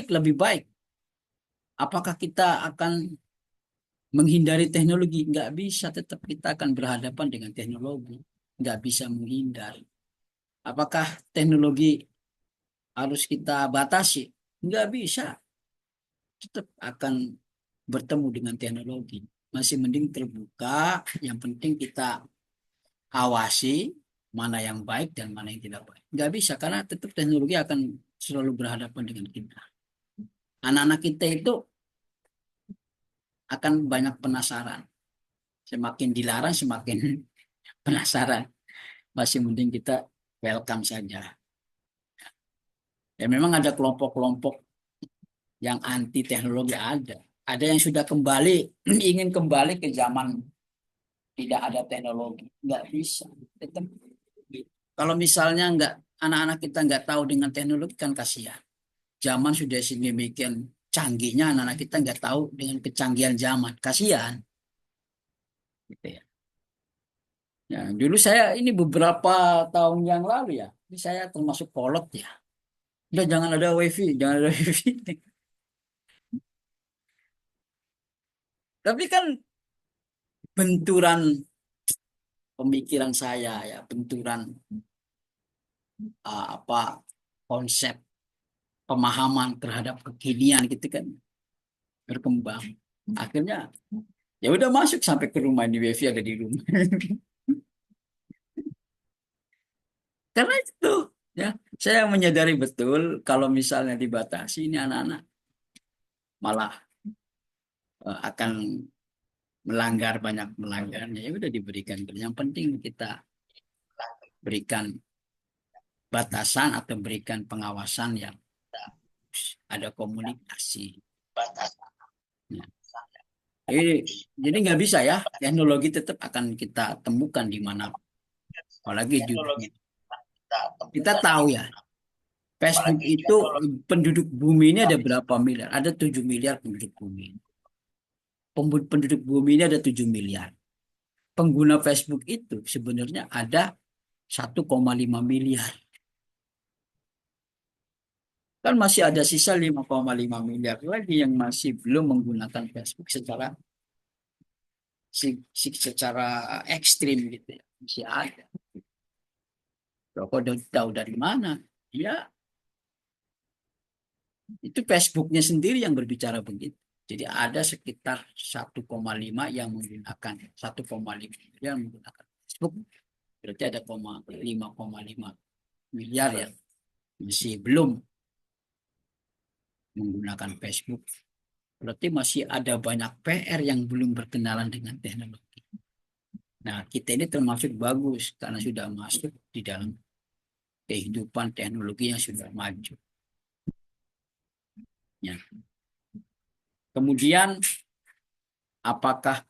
lebih baik. Apakah kita akan menghindari teknologi? Nggak bisa, tetap kita akan berhadapan dengan teknologi. Nggak bisa menghindar. Apakah teknologi harus kita batasi? Nggak bisa. Tetap akan bertemu dengan teknologi. Masih mending terbuka. Yang penting kita awasi mana yang baik dan mana yang tidak baik. Nggak bisa karena tetap teknologi akan selalu berhadapan dengan kita. Anak-anak kita itu akan banyak penasaran. Semakin dilarang semakin penasaran. Masih mending kita welcome saja. Ya memang ada kelompok-kelompok yang anti teknologi ada. Ada yang sudah ingin kembali ke zaman tidak ada teknologi. Nggak bisa. Tetap. Kalau misalnya anak-anak kita nggak tahu dengan teknologi kan kasihan. Zaman sudah sedemikian canggihnya anak-anak kita nggak tahu dengan kecanggihan zaman. Kasihan. Gitu ya. Ya, dulu saya ini beberapa tahun yang lalu ya, ini saya termasuk kolot ya. Udah jangan ada wifi, jangan ada wifi. Tapi kan benturan pemikiran saya ya, benturan apa konsep pemahaman terhadap kekinian gitu kan berkembang. Akhirnya ya udah masuk sampai ke rumah, di wifi ada di rumah. Karena itu ya saya menyadari betul kalau misalnya dibatasi ini anak-anak malah akan melanggar, banyak melanggarnya. Ya udah diberikan. Yang penting kita berikan batasan atau berikan pengawasan yang ada komunikasi. Ya. Jadi nggak bisa ya, teknologi tetap akan kita temukan di mana. Apalagi di kita tahu ya, Facebook itu penduduk bumi ini ada berapa miliar? Ada 7 miliar penduduk bumi. Penduduk bumi ini ada 7 miliar. Pengguna Facebook itu sebenarnya ada 1,5 miliar. Kan masih ada sisa 5,5 miliar lagi yang masih belum menggunakan Facebook secara ekstrim gitu ya. Masih ada. Rokok tahu dari mana? Ya, itu Facebooknya sendiri yang berbicara begitu. Jadi ada sekitar 1,5 yang menggunakan 1,5 miliar menggunakan Facebook. Berarti ada 5,5 miliar yang masih belum menggunakan Facebook. Berarti masih ada banyak PR yang belum berkenalan dengan teknologi. Nah, kita ini termasuk bagus karena sudah masuk di dalam kehidupan teknologi yang sudah maju. Ya. Kemudian apakah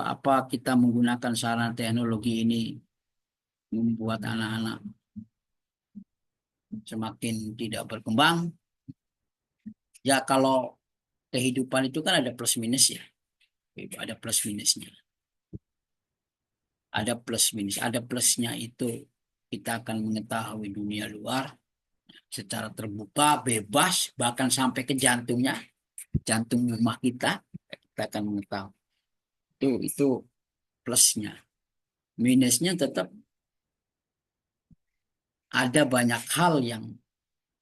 apa kita menggunakan sarana teknologi ini membuat anak-anak semakin tidak berkembang? Ya kalau kehidupan itu kan ada plus minus ya. Ada plus minusnya. Ada plus minus. Ada plusnya itu kita akan mengetahui dunia luar secara terbuka, bebas, bahkan sampai ke jantungnya, jantung rumah kita akan mengetahui. Itu plusnya. Minusnya tetap ada banyak hal yang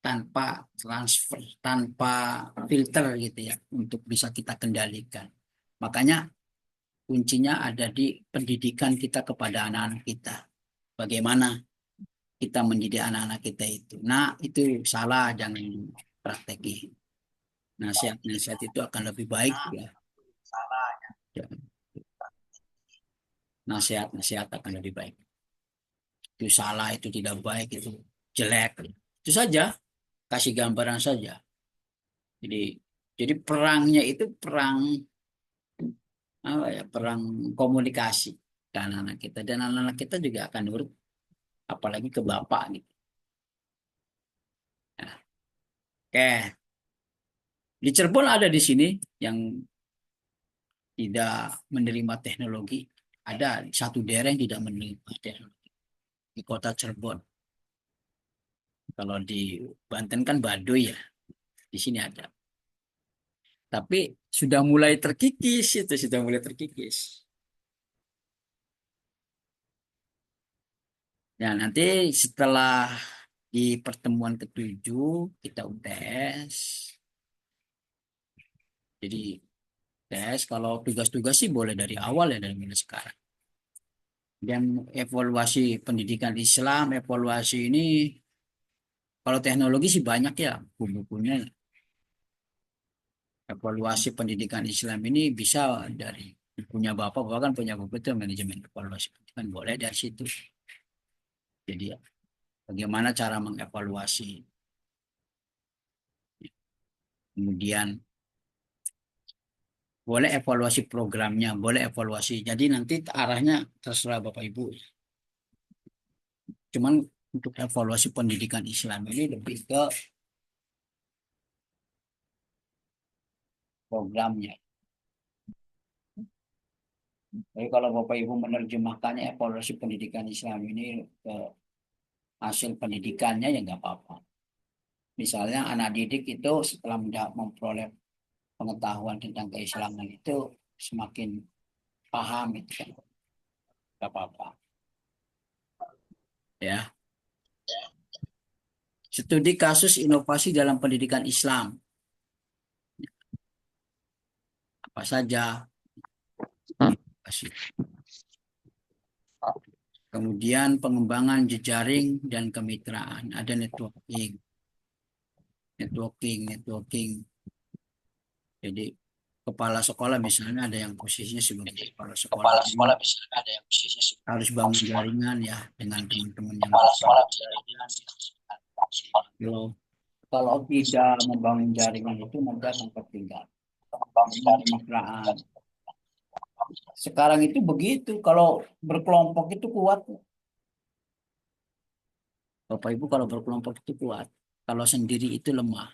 tanpa transfer, tanpa filter gitu ya, untuk bisa kita kendalikan. Makanya kuncinya ada di pendidikan kita kepada anak-anak kita. Bagaimana kita mendidik anak-anak kita itu. Nah, itu salah, jangan praktekin. Nasihat-nasihat itu akan lebih baik ya. Nasihat-nasihat akan lebih baik. Itu salah, itu tidak baik, itu jelek. Itu saja, kasih gambaran saja. Jadi perangnya itu perang apa ya? Perang komunikasi ke anak-anak kita, dan anak-anak kita juga akan nurut, apalagi ke bapak gitu. Nah, oke. Di Cirebon ada di sini yang tidak menerima teknologi. Ada satu daerah yang tidak menerima teknologi di kota Cirebon. Kalau di Banten kan Baduy ya, di sini ada. Tapi sudah mulai terkikis, itu sudah mulai terkikis. Ya nanti setelah di pertemuan ke-7 kita UTS. Jadi tes kalau tugas-tugas sih boleh dari awal ya, dari mulai sekarang. Dan evaluasi pendidikan Islam, evaluasi ini kalau teknologi sih banyak ya buku-bukunya. Evaluasi pendidikan Islam ini bisa dari punya bapak kan punya buku itu manajemen evaluasi pendidikan, boleh dari situ. Jadi bagaimana cara mengevaluasi. Kemudian boleh evaluasi programnya, boleh evaluasi. Jadi nanti arahnya terserah Bapak Ibu. Cuman untuk evaluasi pendidikan Islam ini lebih ke programnya. Jadi kalau Bapak Ibu menerjemahkannya evaluasi pendidikan Islam ini ke hasil pendidikannya ya nggak apa-apa. Misalnya anak didik itu setelah memperoleh pengetahuan tentang keislaman itu semakin paham itu kan nggak apa-apa. Ya. Studi kasus inovasi dalam pendidikan Islam. Apa saja? Kemudian pengembangan jejaring dan kemitraan. Ada networking. Jadi kepala sekolah misalnya ada yang posisinya sebagai kepala sekolah harus bangun jaringan ya dengan teman-teman yang kalau kalau tidak membangun jaringan itu nanti akan tertinggal. Kemitraan. Sekarang itu begitu, kalau berkelompok itu kuat. Bapak Ibu kalau berkelompok itu kuat, kalau sendiri itu lemah.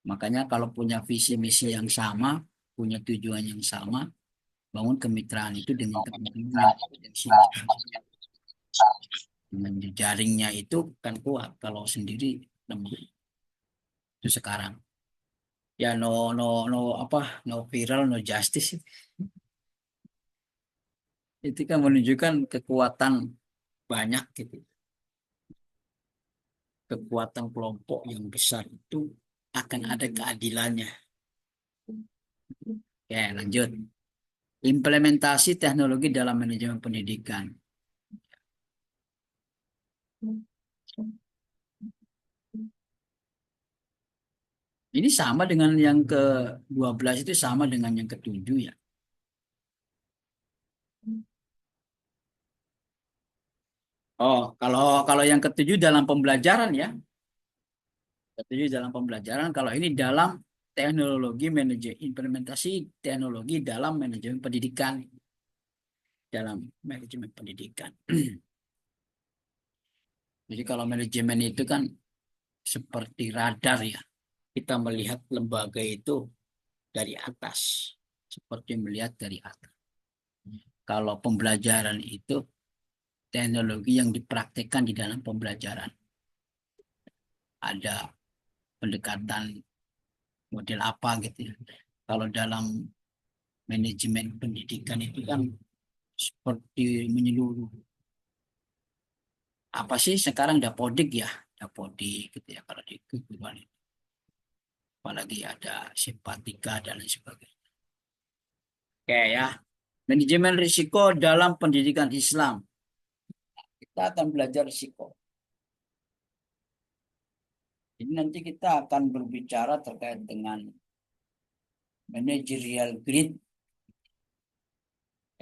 Makanya kalau punya visi misi yang sama, punya tujuan yang sama, bangun kemitraan itu dengan teman-teman dengan jaringnya itu kan kuat. Kalau sendiri lemah. Itu sekarang. Ya no viral no justice. Itu kan menunjukkan kekuatan banyak gitu. Kekuatan kelompok yang besar itu akan ada keadilannya. Oke, lanjut. Implementasi teknologi dalam manajemen pendidikan. Ini sama dengan yang ke-12 itu sama dengan yang ke-7 ya. Oh, kalau yang ke-7 dalam pembelajaran ya. Ke-7 dalam pembelajaran, kalau ini dalam implementasi teknologi dalam manajemen pendidikan. Dalam manajemen pendidikan. Jadi kalau manajemen itu kan seperti radar ya. Kita melihat lembaga itu dari atas. Seperti melihat dari atas. Kalau pembelajaran itu teknologi yang dipraktekkan di dalam pembelajaran. Ada pendekatan model apa gitu ya. Kalau dalam manajemen pendidikan itu kan seperti menyeluruh. Apa sih sekarang Dapodik ya? Dapodik gitu ya kalau di keguruan itu. Apalagi ada simpatika dan lain sebagainya. Oke ya. Manajemen risiko dalam pendidikan Islam. Kita akan belajar risiko. Ini nanti kita akan berbicara terkait dengan managerial grid.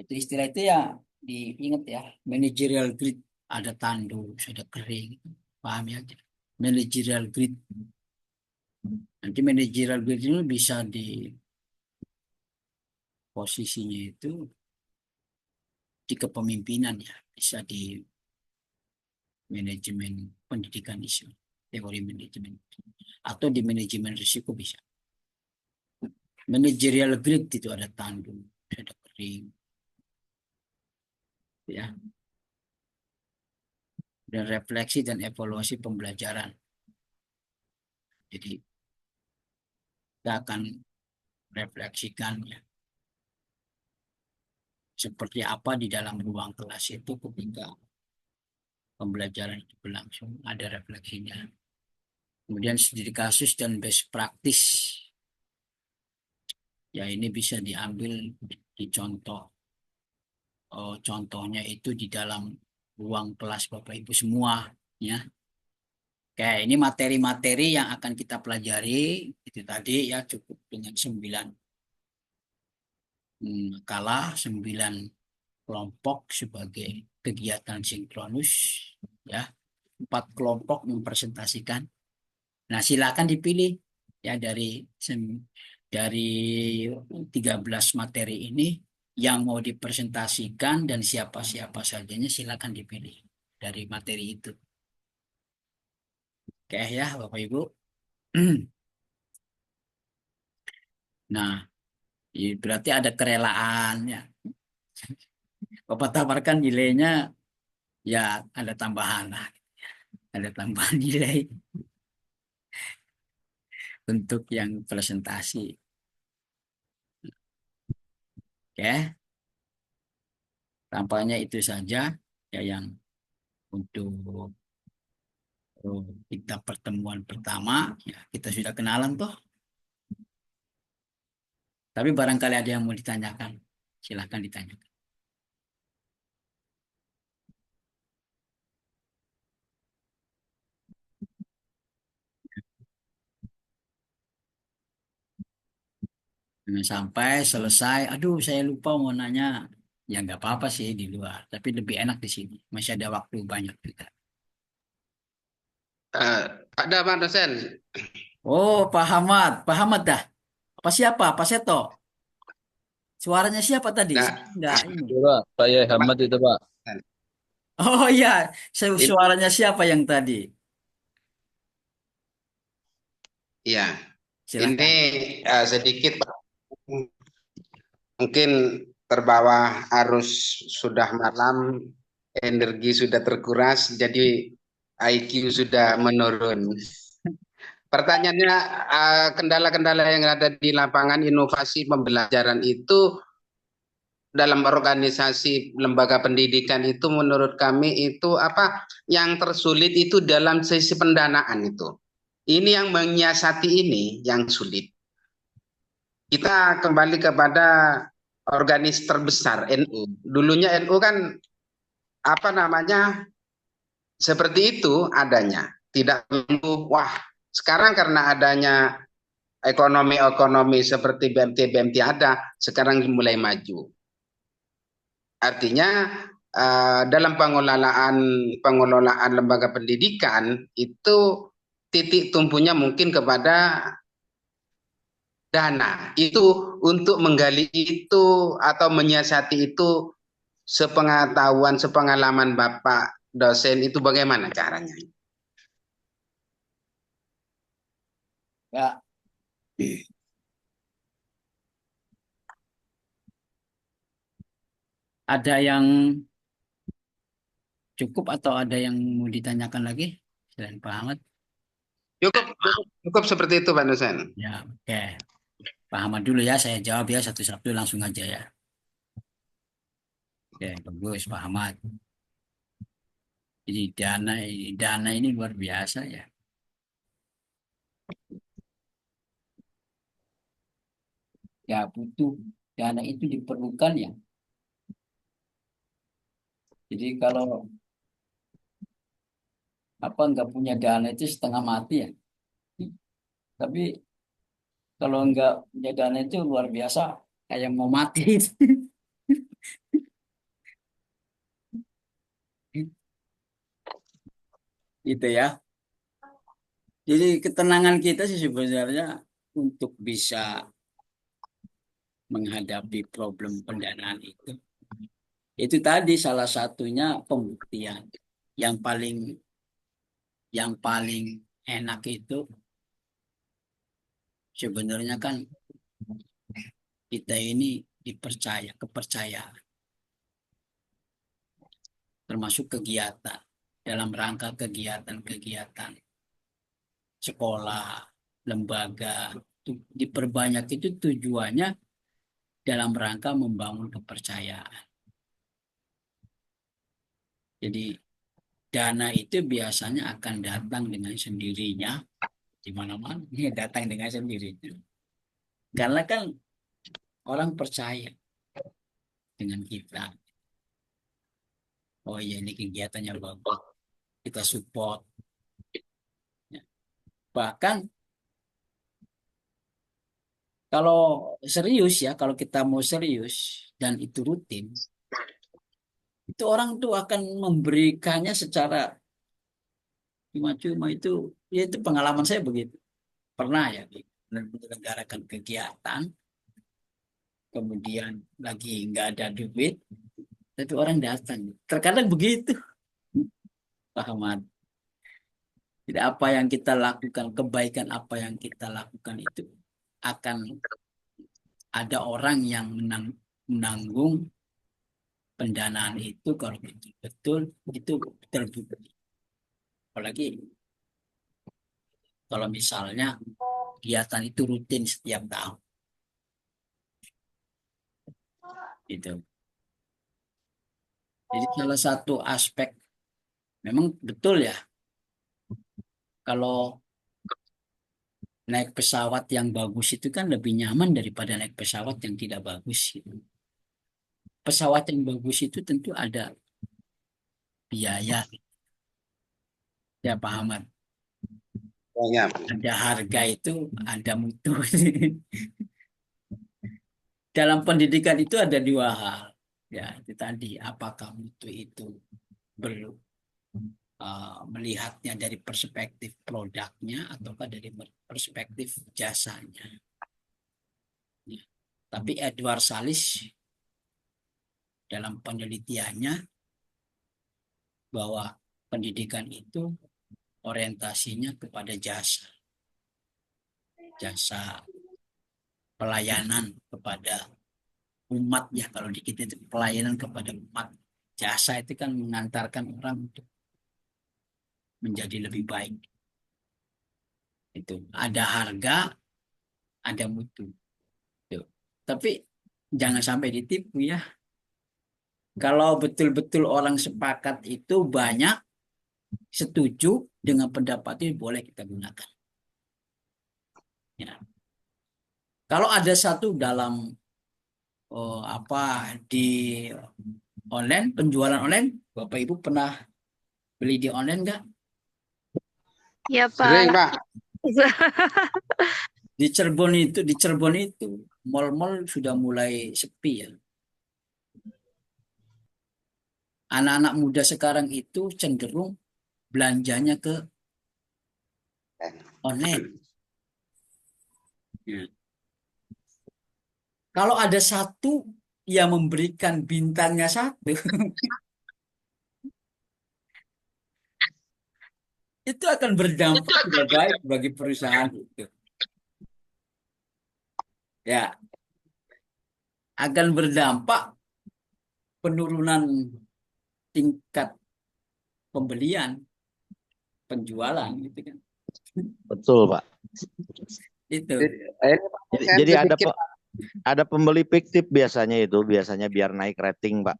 Itu istilah itu ya diingat ya. Managerial grid ada tandus, ada kering. Paham ya? Managerial grid. Nanti managerial grid ini bisa di posisinya itu di kepemimpinan ya. Bisa di manajemen pendidikan Islam. Teori manajemen. Atau di manajemen risiko bisa. Managerial grid itu ada tandus, ada kering. Ya. Dan refleksi dan evaluasi pembelajaran. Jadi kita akan refleksikan ya, seperti apa di dalam ruang kelas itu ketika pembelajaran itu berlangsung, ada refleksinya. Kemudian studi kasus dan best practice. Ya ini bisa diambil di contoh. Contohnya itu di dalam ruang kelas Bapak Ibu semua ya. Oke, ini materi-materi yang akan kita pelajari itu tadi ya cukup dengan 9 kalah 9 kelompok sebagai kegiatan sinkronus ya. 4 kelompok mempresentasikan. Nah, silakan dipilih ya dari 13 materi ini yang mau dipresentasikan dan siapa-siapa sajanya silakan dipilih dari materi itu. Oke ya, Bapak Ibu. Nah, berarti ada kerelaan ya. Bapak tawarkan nilainya ya ada tambahan lah. Ada tambahan nilai untuk yang presentasi. Oke. Tampaknya itu saja ya yang untuk Oh, kita pertemuan pertama, ya, kita sudah kenalan toh. Tapi barangkali ada yang mau ditanyakan, silahkan ditanyakan. Jangan sampai selesai, aduh saya lupa mau nanya. Ya nggak apa-apa sih di luar, tapi lebih enak di sini. Masih ada waktu banyak juga. Eh, ada Pak dosen. Oh, Pak Hamad dah. Apa siapa? Pak Seto. Suaranya siapa tadi? Nah, Saya nggak ini. Iya, Pak. Saya Hamad itu, Pak. Oh iya, ini, suaranya siapa yang tadi? ya, ini Silahkan. sedikit Pak. Mungkin terbawa arus sudah malam, energi sudah terkuras, jadi IQ sudah menurun. Pertanyaannya, kendala-kendala yang ada di lapangan inovasi pembelajaran itu dalam organisasi lembaga pendidikan itu menurut kami itu apa yang tersulit itu dalam sisi pendanaan itu. Ini yang menyiasati ini yang sulit. Kita kembali kepada organis terbesar NU. Dulunya NU kan apa namanya seperti itu adanya. Tidak perlu wah sekarang karena adanya ekonomi seperti BMT ada sekarang mulai maju. Artinya dalam pengelolaan lembaga pendidikan itu titik tumpunya mungkin kepada dana. Itu untuk menggali itu atau menyiasati itu sepengetahuan, sepengalaman Bapak dosen itu bagaimana caranya? Ya, ada yang cukup atau ada yang mau ditanyakan lagi? Selain Pak Ahmad. Cukup seperti itu Pak dosen. Ya, oke. Pak Ahmad dulu ya, saya jawab ya satu-satu langsung aja ya. Oke, bagus Pak Ahmad. Jadi dana ini luar biasa ya. Ya butuh dana itu diperlukan ya. Jadi kalau apa nggak punya dana itu setengah mati ya. Tapi kalau nggak punya dana itu luar biasa, kayak mau mati. Gitu ya. Jadi ketenangan kita sih sebenarnya untuk bisa menghadapi problem pendanaan itu. Itu tadi salah satunya pembuktian. Yang paling enak itu sebenarnya kan kita ini dipercaya, kepercayaan, termasuk kegiatan dalam rangka kegiatan-kegiatan sekolah, lembaga, diperbanyak itu tujuannya dalam rangka membangun kepercayaan. Jadi dana itu biasanya akan datang dengan sendirinya di mana-mana. Ini datang dengan sendirinya. Karena kan orang percaya dengan kita. Oh iya ini kegiatannya bagus. Kita support. Ya. Bahkan kalau serius ya, kalau kita mau serius dan itu rutin, itu orang tuh akan memberikannya secara cuma-cuma itu, ya itu pengalaman saya begitu. Pernah ya, menyelenggarakan kegiatan, kemudian lagi nggak ada duit, tapi orang datang. Terkadang begitu, Pak Ahmad. Jadi apa yang kita lakukan, kebaikan apa yang kita lakukan itu akan ada orang yang menanggung pendanaan itu kalau betul itu terbukti. Apalagi kalau misalnya kegiatan itu rutin setiap tahun. Gitu. Jadi salah satu aspek memang betul ya Kalau naik pesawat yang bagus itu kan lebih nyaman daripada naik pesawat yang tidak bagus gitu. Pesawat yang bagus itu tentu ada biaya, ya Pak Ahmad. Banyak. Ada harga itu, ada mutu. Dalam pendidikan itu ada dua hal. Ya, itu tadi, apakah mutu itu belum melihatnya dari perspektif produknya ataukah dari perspektif jasanya. Ya. Tapi Edward Salis dalam penelitiannya bahwa pendidikan itu orientasinya kepada jasa pelayanan kepada umat, ya kalau di kita itu pelayanan kepada umat. Jasa itu kan mengantarkan orang untuk menjadi lebih baik. Itu ada harga, ada mutu. Tuh. Tapi jangan sampai ditipu ya. Kalau betul-betul orang sepakat itu banyak setuju dengan pendapat itu, boleh kita gunakan. Ya. Kalau ada satu dalam di online, penjualan online, Bapak Ibu pernah beli di online nggak? Ya, Sering, Pak. Pak. Di Cirebon itu mal-mal sudah mulai sepi ya. Anak-anak muda sekarang itu cenderung belanjanya ke online. Ya. Kalau ada satu yang memberikan bintangnya 1, itu akan berdampak tidak baik bagi perusahaan itu. Ya, akan berdampak penurunan tingkat pembelian, penjualan, gitu kan. Betul, Pak. Itu. Jadi ada pembeli fiktif biasanya biar naik rating, Pak.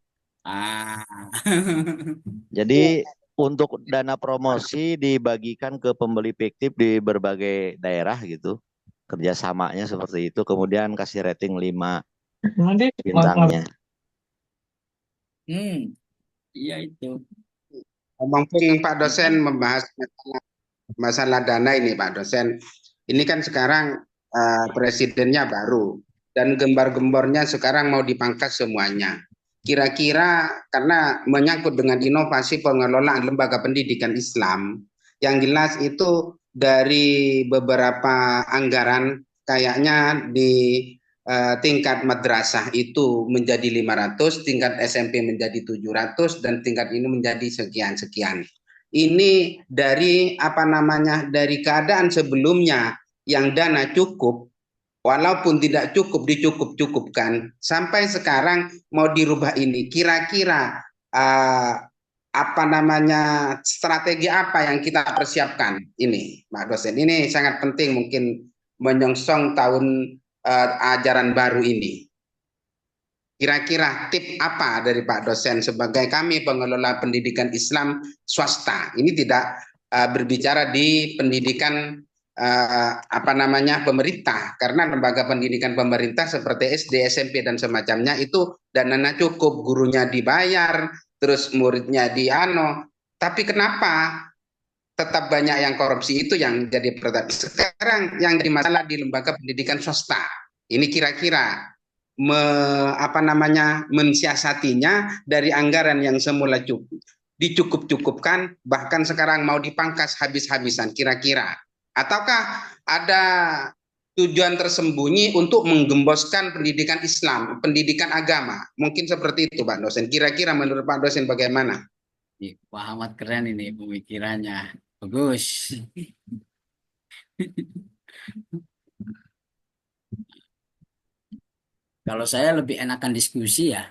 Jadi untuk dana promosi dibagikan ke pembeli fiktif di berbagai daerah gitu. Kerjasamanya seperti itu, kemudian kasih rating 5 bintangnya. Iya itu. Mumpung Pak dosen membahas masalah dana ini, Pak dosen. Ini kan sekarang presidennya baru dan gembar-gembornya sekarang mau dipangkas semuanya. Kira-kira karena menyangkut dengan inovasi pengelolaan lembaga pendidikan Islam, yang jelas itu dari beberapa anggaran kayaknya di tingkat madrasah itu menjadi 500, tingkat SMP menjadi 700, dan tingkat ini menjadi sekian-sekian. Ini dari dari keadaan sebelumnya yang dana cukup, walaupun tidak cukup dicukup-cukupkan, sampai sekarang mau dirubah ini. Kira-kira strategi apa yang kita persiapkan ini, Pak dosen? Ini sangat penting, mungkin menyongsong tahun ajaran baru ini. Kira-kira tip apa dari Pak dosen sebagai kami pengelola pendidikan Islam swasta? Ini tidak berbicara di pendidikan pemerintah, karena lembaga pendidikan pemerintah seperti SD, SMP dan semacamnya itu dananya cukup, gurunya dibayar, terus muridnya tapi kenapa tetap banyak yang korupsi? Itu yang jadi pertanyaan. Sekarang yang jadi masalah di lembaga pendidikan swasta ini kira-kira mensiasatinya dari anggaran yang semula dicukup-cukupkan, bahkan sekarang mau dipangkas habis-habisan kira-kira, ataukah ada tujuan tersembunyi untuk menggemboskan pendidikan Islam, pendidikan agama? Mungkin seperti itu, Pak dosen. Kira-kira menurut Pak dosen bagaimana? Pak Ahmad keren ini pemikirannya, bagus. Kalau saya lebih enakan diskusi ya.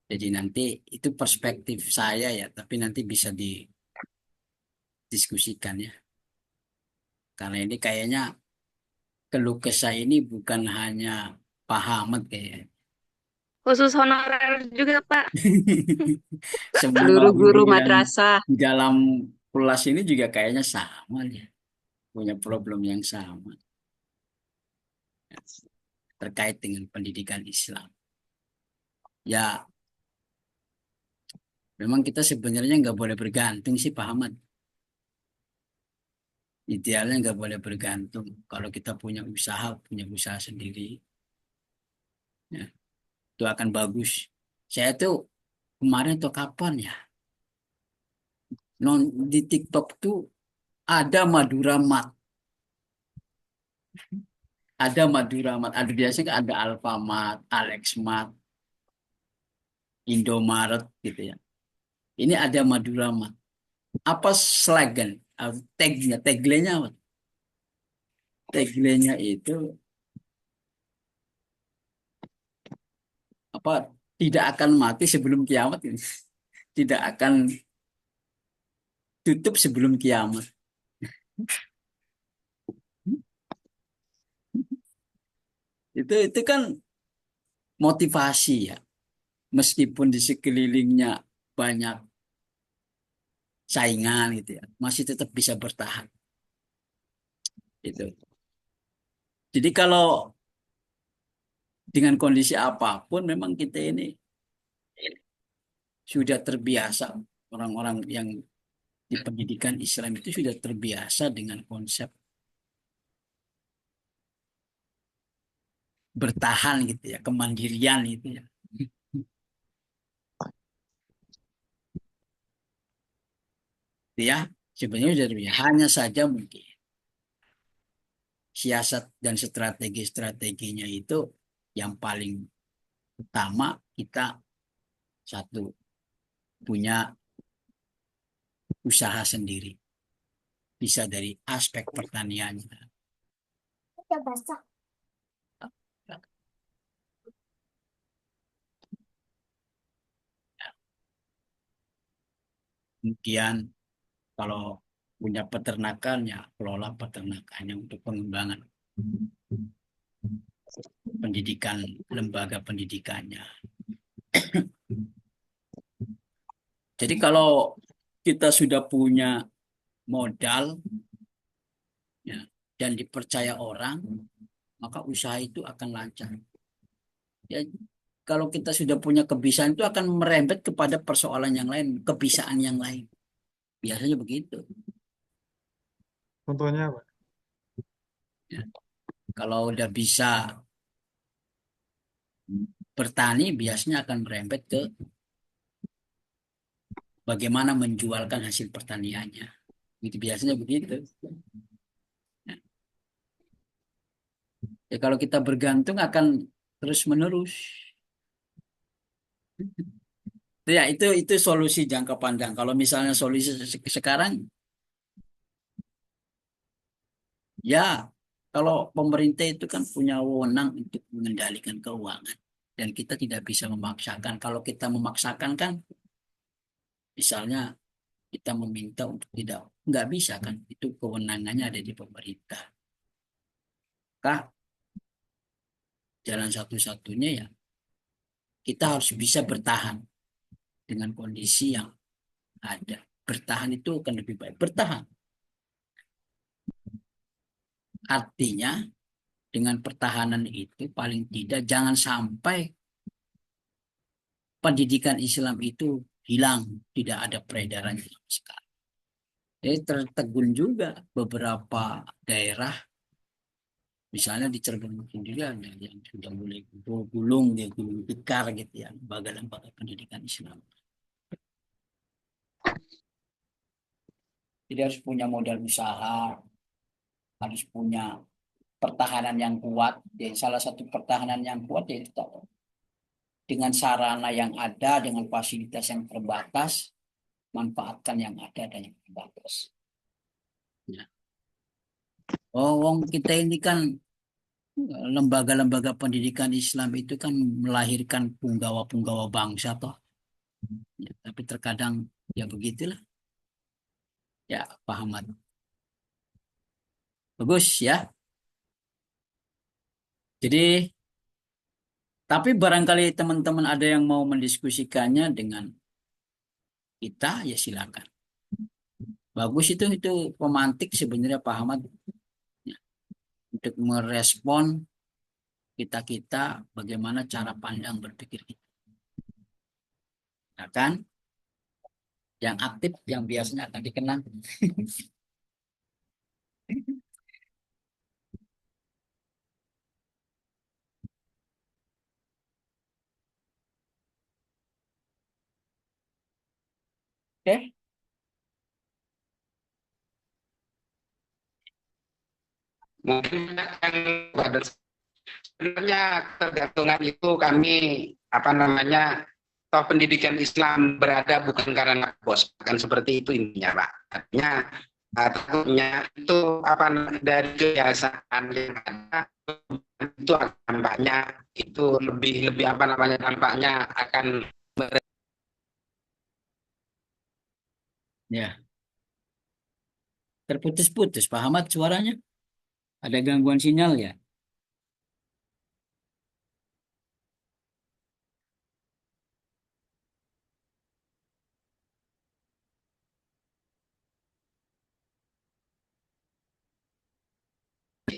Jadi nanti itu perspektif saya ya, tapi nanti bisa didiskusikan ya. Karena ini kayaknya keluh kesah ini bukan hanya Pak Ahmad kayaknya. Khusus honorer juga, Pak. Semua Guru-guru guru yang madrasah. di dalam Kelas ini juga kayaknya sama ya, punya problem yang sama terkait dengan pendidikan Islam. Ya, memang kita sebenarnya nggak boleh bergantung sih, Pak Ahmad. Idealnya nggak boleh bergantung. Kalau kita punya usaha sendiri, ya, itu akan bagus. Saya tuh kemarin tuh kapan ya, non di TikTok tuh ada Madura Mart, ada biasanya kan ada Alfamart, Alexmart, Indomaret gitu ya. Ini ada Madura Mart. Apa slogan? Tagline-nya apa? Tagline-nya itu apa? Tidak akan mati sebelum kiamat ini. Tidak akan tutup sebelum kiamat. Itu kan motivasi ya. Meskipun di sekelilingnya banyak saingan gitu ya, masih tetap bisa bertahan. Itu. Jadi kalau dengan kondisi apapun memang kita ini sudah terbiasa, orang-orang yang di pendidikan Islam itu sudah terbiasa dengan konsep bertahan gitu ya, kemandirian gitu ya. Ya, sebenarnya sudah terbiasa. Hanya saja mungkin siasat dan strategi-strateginya itu yang paling utama kita satu punya usaha sendiri. Bisa dari aspek pertaniannya. Kemudian kalau punya peternakan ya kelola peternakannya untuk pengembangan pendidikan, lembaga pendidikannya. Jadi kalau kita sudah punya modal ya, dan dipercaya orang, maka usaha itu akan lancar. Ya, kalau kita sudah punya kebiasaan itu akan merembet kepada persoalan yang lain, kebiasaan yang lain. Biasanya begitu. Contohnya apa? Ya. Kalau udah bisa bertani, biasanya akan merembet ke bagaimana menjualkan hasil pertaniannya. Itu biasanya begitu. Ya, kalau kita bergantung akan terus menerus. Ya itu solusi jangka panjang. Kalau misalnya solusi sekarang, ya kalau pemerintah itu kan punya wewenang untuk mengendalikan keuangan dan kita tidak bisa memaksakan. Kalau kita memaksakan kan, misalnya kita meminta untuk nggak bisa kan? Itu kewenangannya ada di pemerintah. Kah? Jalan satu-satunya ya kita harus bisa bertahan dengan kondisi yang ada. Bertahan itu akan lebih baik. Bertahan. Artinya dengan pertahanan itu paling tidak jangan sampai pendidikan Islam itu hilang, tidak ada peredarannya sama sekali. Jadi tertegun juga beberapa daerah, misalnya di Cirebon mungkin juga ada yang sudah mulai gulung, dia gulung tikar gitu ya, lembaga-lembaga pendidikan Islam. Jadi harus punya modal usaha, harus punya pertahanan yang kuat. Jadi salah satu pertahanan yang kuat yaitu dengan sarana yang ada, dengan fasilitas yang terbatas, manfaatkan yang ada dan yang terbatas. Ya. Oh, wong kita ini kan lembaga-lembaga pendidikan Islam itu kan melahirkan punggawa-punggawa bangsa toh. Ya, tapi terkadang ya begitulah. Ya, Pak Ahmad. Bagus ya. Jadi, tapi barangkali teman-teman ada yang mau mendiskusikannya dengan kita, ya silakan. Bagus itu pemantik sebenarnya Pak Ahmad, ya, untuk merespon kita bagaimana cara pandang berpikir kita. Ya kan? Yang aktif yang biasanya akan dikenang. Oke. Mungkin kan pada sebenarnya ketergantungan itu kami apa namanya, toh pendidikan Islam berada bukan karena bos, bukan seperti itu intinya Pak. Artinya takutnya itu apa dari kebiasaan yang ada itu dampaknya itu lebih lebih apa namanya, dampaknya akan Ya, terputus-putus Pak Ahmad suaranya. Ada gangguan sinyal ya?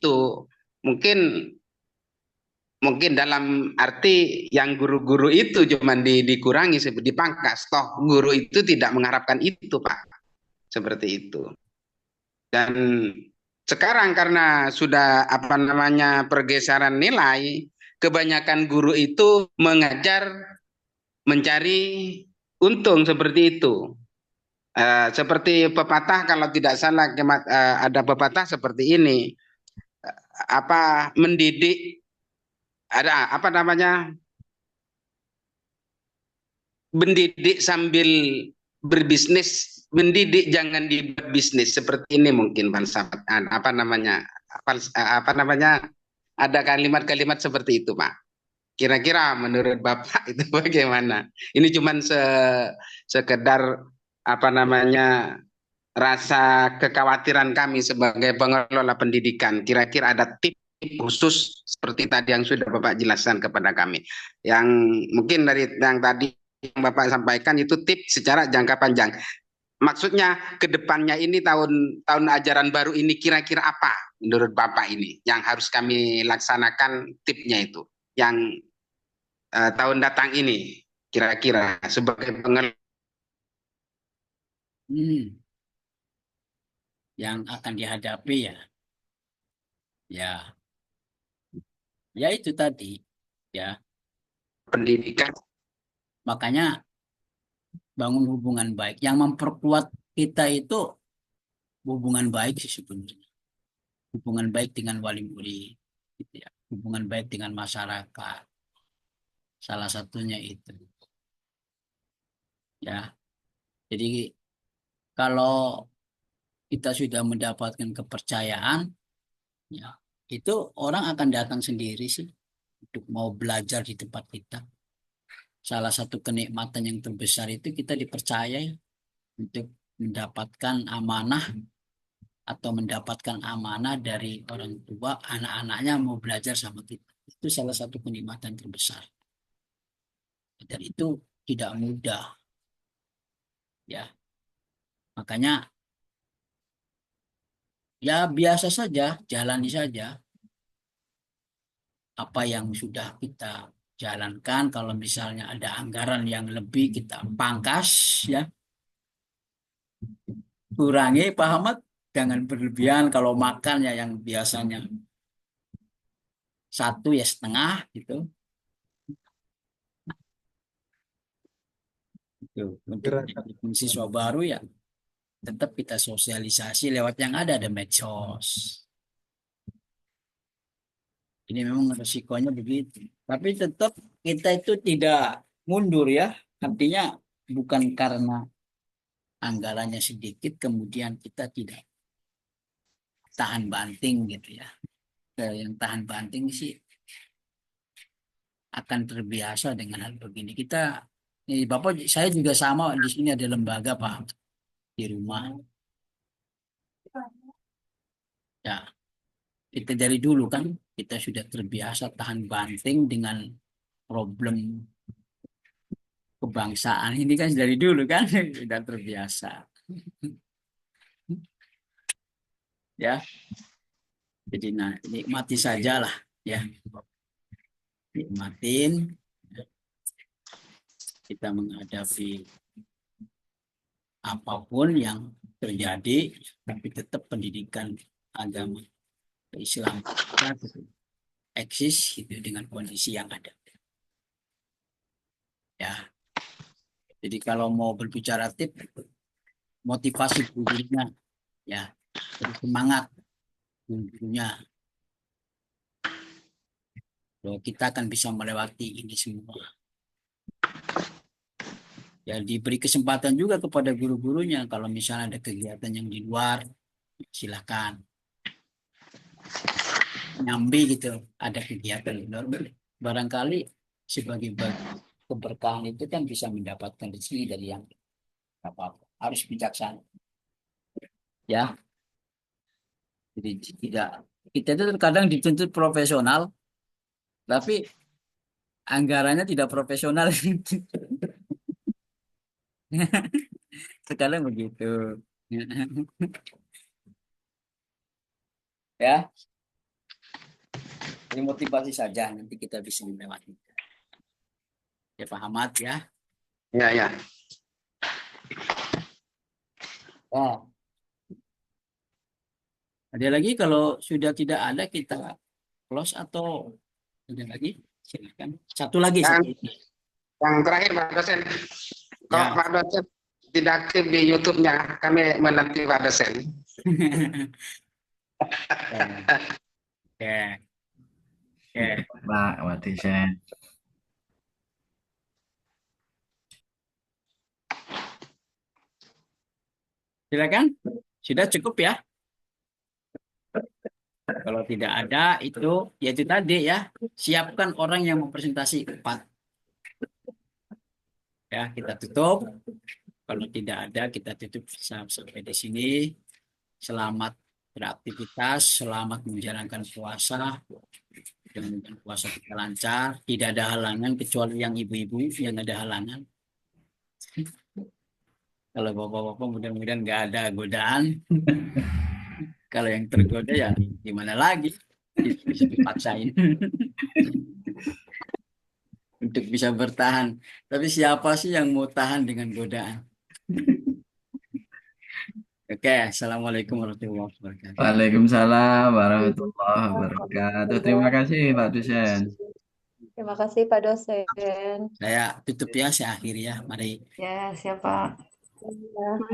itu mungkin mungkin dalam arti yang guru-guru itu cuman dikurangi, dipangkas, toh guru itu tidak mengharapkan itu Pak, seperti itu. Dan sekarang karena sudah apa namanya pergeseran nilai, kebanyakan guru itu mengajar mencari untung seperti itu. Seperti pepatah kalau tidak salah ada pepatah seperti ini, apa mendidik, ada apa namanya, mendidik sambil berbisnis, mendidik jangan dibuat bisnis, seperti ini mungkin falsafat apa namanya, apa namanya, ada kalimat-kalimat seperti itu Pak. Kira-kira menurut Bapak itu bagaimana? Ini cuman sekedar apa namanya, rasa kekhawatiran kami sebagai pengelola pendidikan. Kira-kira ada tips khusus seperti tadi yang sudah Bapak jelaskan kepada kami. Yang mungkin dari yang tadi yang Bapak sampaikan itu tips secara jangka panjang. Maksudnya ke depannya ini tahun ajaran baru ini kira-kira apa menurut Bapak ini yang harus kami laksanakan, tipsnya itu yang tahun datang ini kira-kira sebagai pengelola yang akan dihadapi ya itu tadi ya, pendidikan. makanya bangun hubungan baik yang memperkuat kita itu hubungan baik sih sebenarnya, hubungan baik dengan wali murid gitu ya, hubungan baik dengan masyarakat, salah satunya itu ya. Jadi kalau kita sudah mendapatkan kepercayaan, ya itu orang akan datang sendiri sih untuk mau belajar di tempat kita. Salah satu kenikmatan yang terbesar itu kita dipercaya ya, untuk mendapatkan amanah atau mendapatkan amanah dari orang tua, anak-anaknya mau belajar sama kita. Itu salah satu kenikmatan terbesar. Dan itu tidak mudah. Ya. Makanya ya biasa saja, jalani saja apa yang sudah kita jalankan. Kalau misalnya ada anggaran yang lebih, kita pangkas ya. Kurangi Pak Ahmad, jangan berlebihan. Kalau makan ya yang biasanya satu ya setengah gitu. Untuk siswa baru ya tetap kita sosialisasi lewat yang ada medsos. Ini memang resikonya begitu. Tapi tetap kita itu tidak mundur ya. Artinya bukan karena anggarannya sedikit kemudian kita tidak tahan banting gitu ya. Yang tahan banting sih akan terbiasa dengan hal begini. Kita, Bapak, saya juga sama di sini ada lembaga Pak di rumah. Ya, kita dari dulu kan kita sudah terbiasa tahan banting dengan problem kebangsaan ini kan dari dulu kan sudah terbiasa. ya. Jadi nikmati saja lah ya. Nikmatin kita menghadapi apapun yang terjadi, tapi tetap pendidikan agama Islam kita eksis gitu dengan kondisi yang ada. Ya. Jadi kalau mau berbicara tips, motivasi gurunya, ya, semangat gurunya. Bahwa kita akan bisa melewati ini semua. Ya, diberi kesempatan juga kepada guru-gurunya kalau misalnya ada kegiatan yang di luar, silakan. Nyambi gitu, ada kegiatan di luar, barangkali sebagai keberkahan itu kan bisa mendapatkan rezeki dari yang apa-apa. Harus bijaksana. Ya. Jadi kita itu terkadang dituntut profesional, tapi anggarannya tidak profesional. Terkadang begitu. Ya. Ini motivasi saja, nanti kita bisa melewati. Ya, Pak Ahmad ya. Ya. Oh. Ada lagi? Kalau sudah tidak ada kita close atau ada lagi? Silakan. Satu lagi. Yang terakhir Pak dosen, kalau Ya. Pak dosen tidak aktif di YouTube-nya, kami menanti Pak dosen. Oke. Pak Wadisen. Silakan. Sudah cukup ya. Kalau tidak ada itu, yaitu tadi ya, siapkan orang yang mempresentasi 4. Ya, kita tutup. Kalau tidak ada, kita tutup sampai di sini. Selamat beraktivitas, selamat menjalankan puasa. Dan puasa kita lancar, tidak ada halangan kecuali yang ibu-ibu yang ada halangan. Kalau bapak-bapak mudah-mudahan nggak ada godaan. Kalau yang tergoda ya gimana lagi? Bisa dipaksain untuk bisa bertahan. Tapi siapa sih yang mau tahan dengan godaan? Oke, assalamualaikum warahmatullahi wabarakatuh. Waalaikumsalam warahmatullahi wabarakatuh. Terima kasih Pak dosen. Terima kasih Pak dosen. Saya tutup ya, saya akhiri ya. Mari. Ya, siapa? Ya.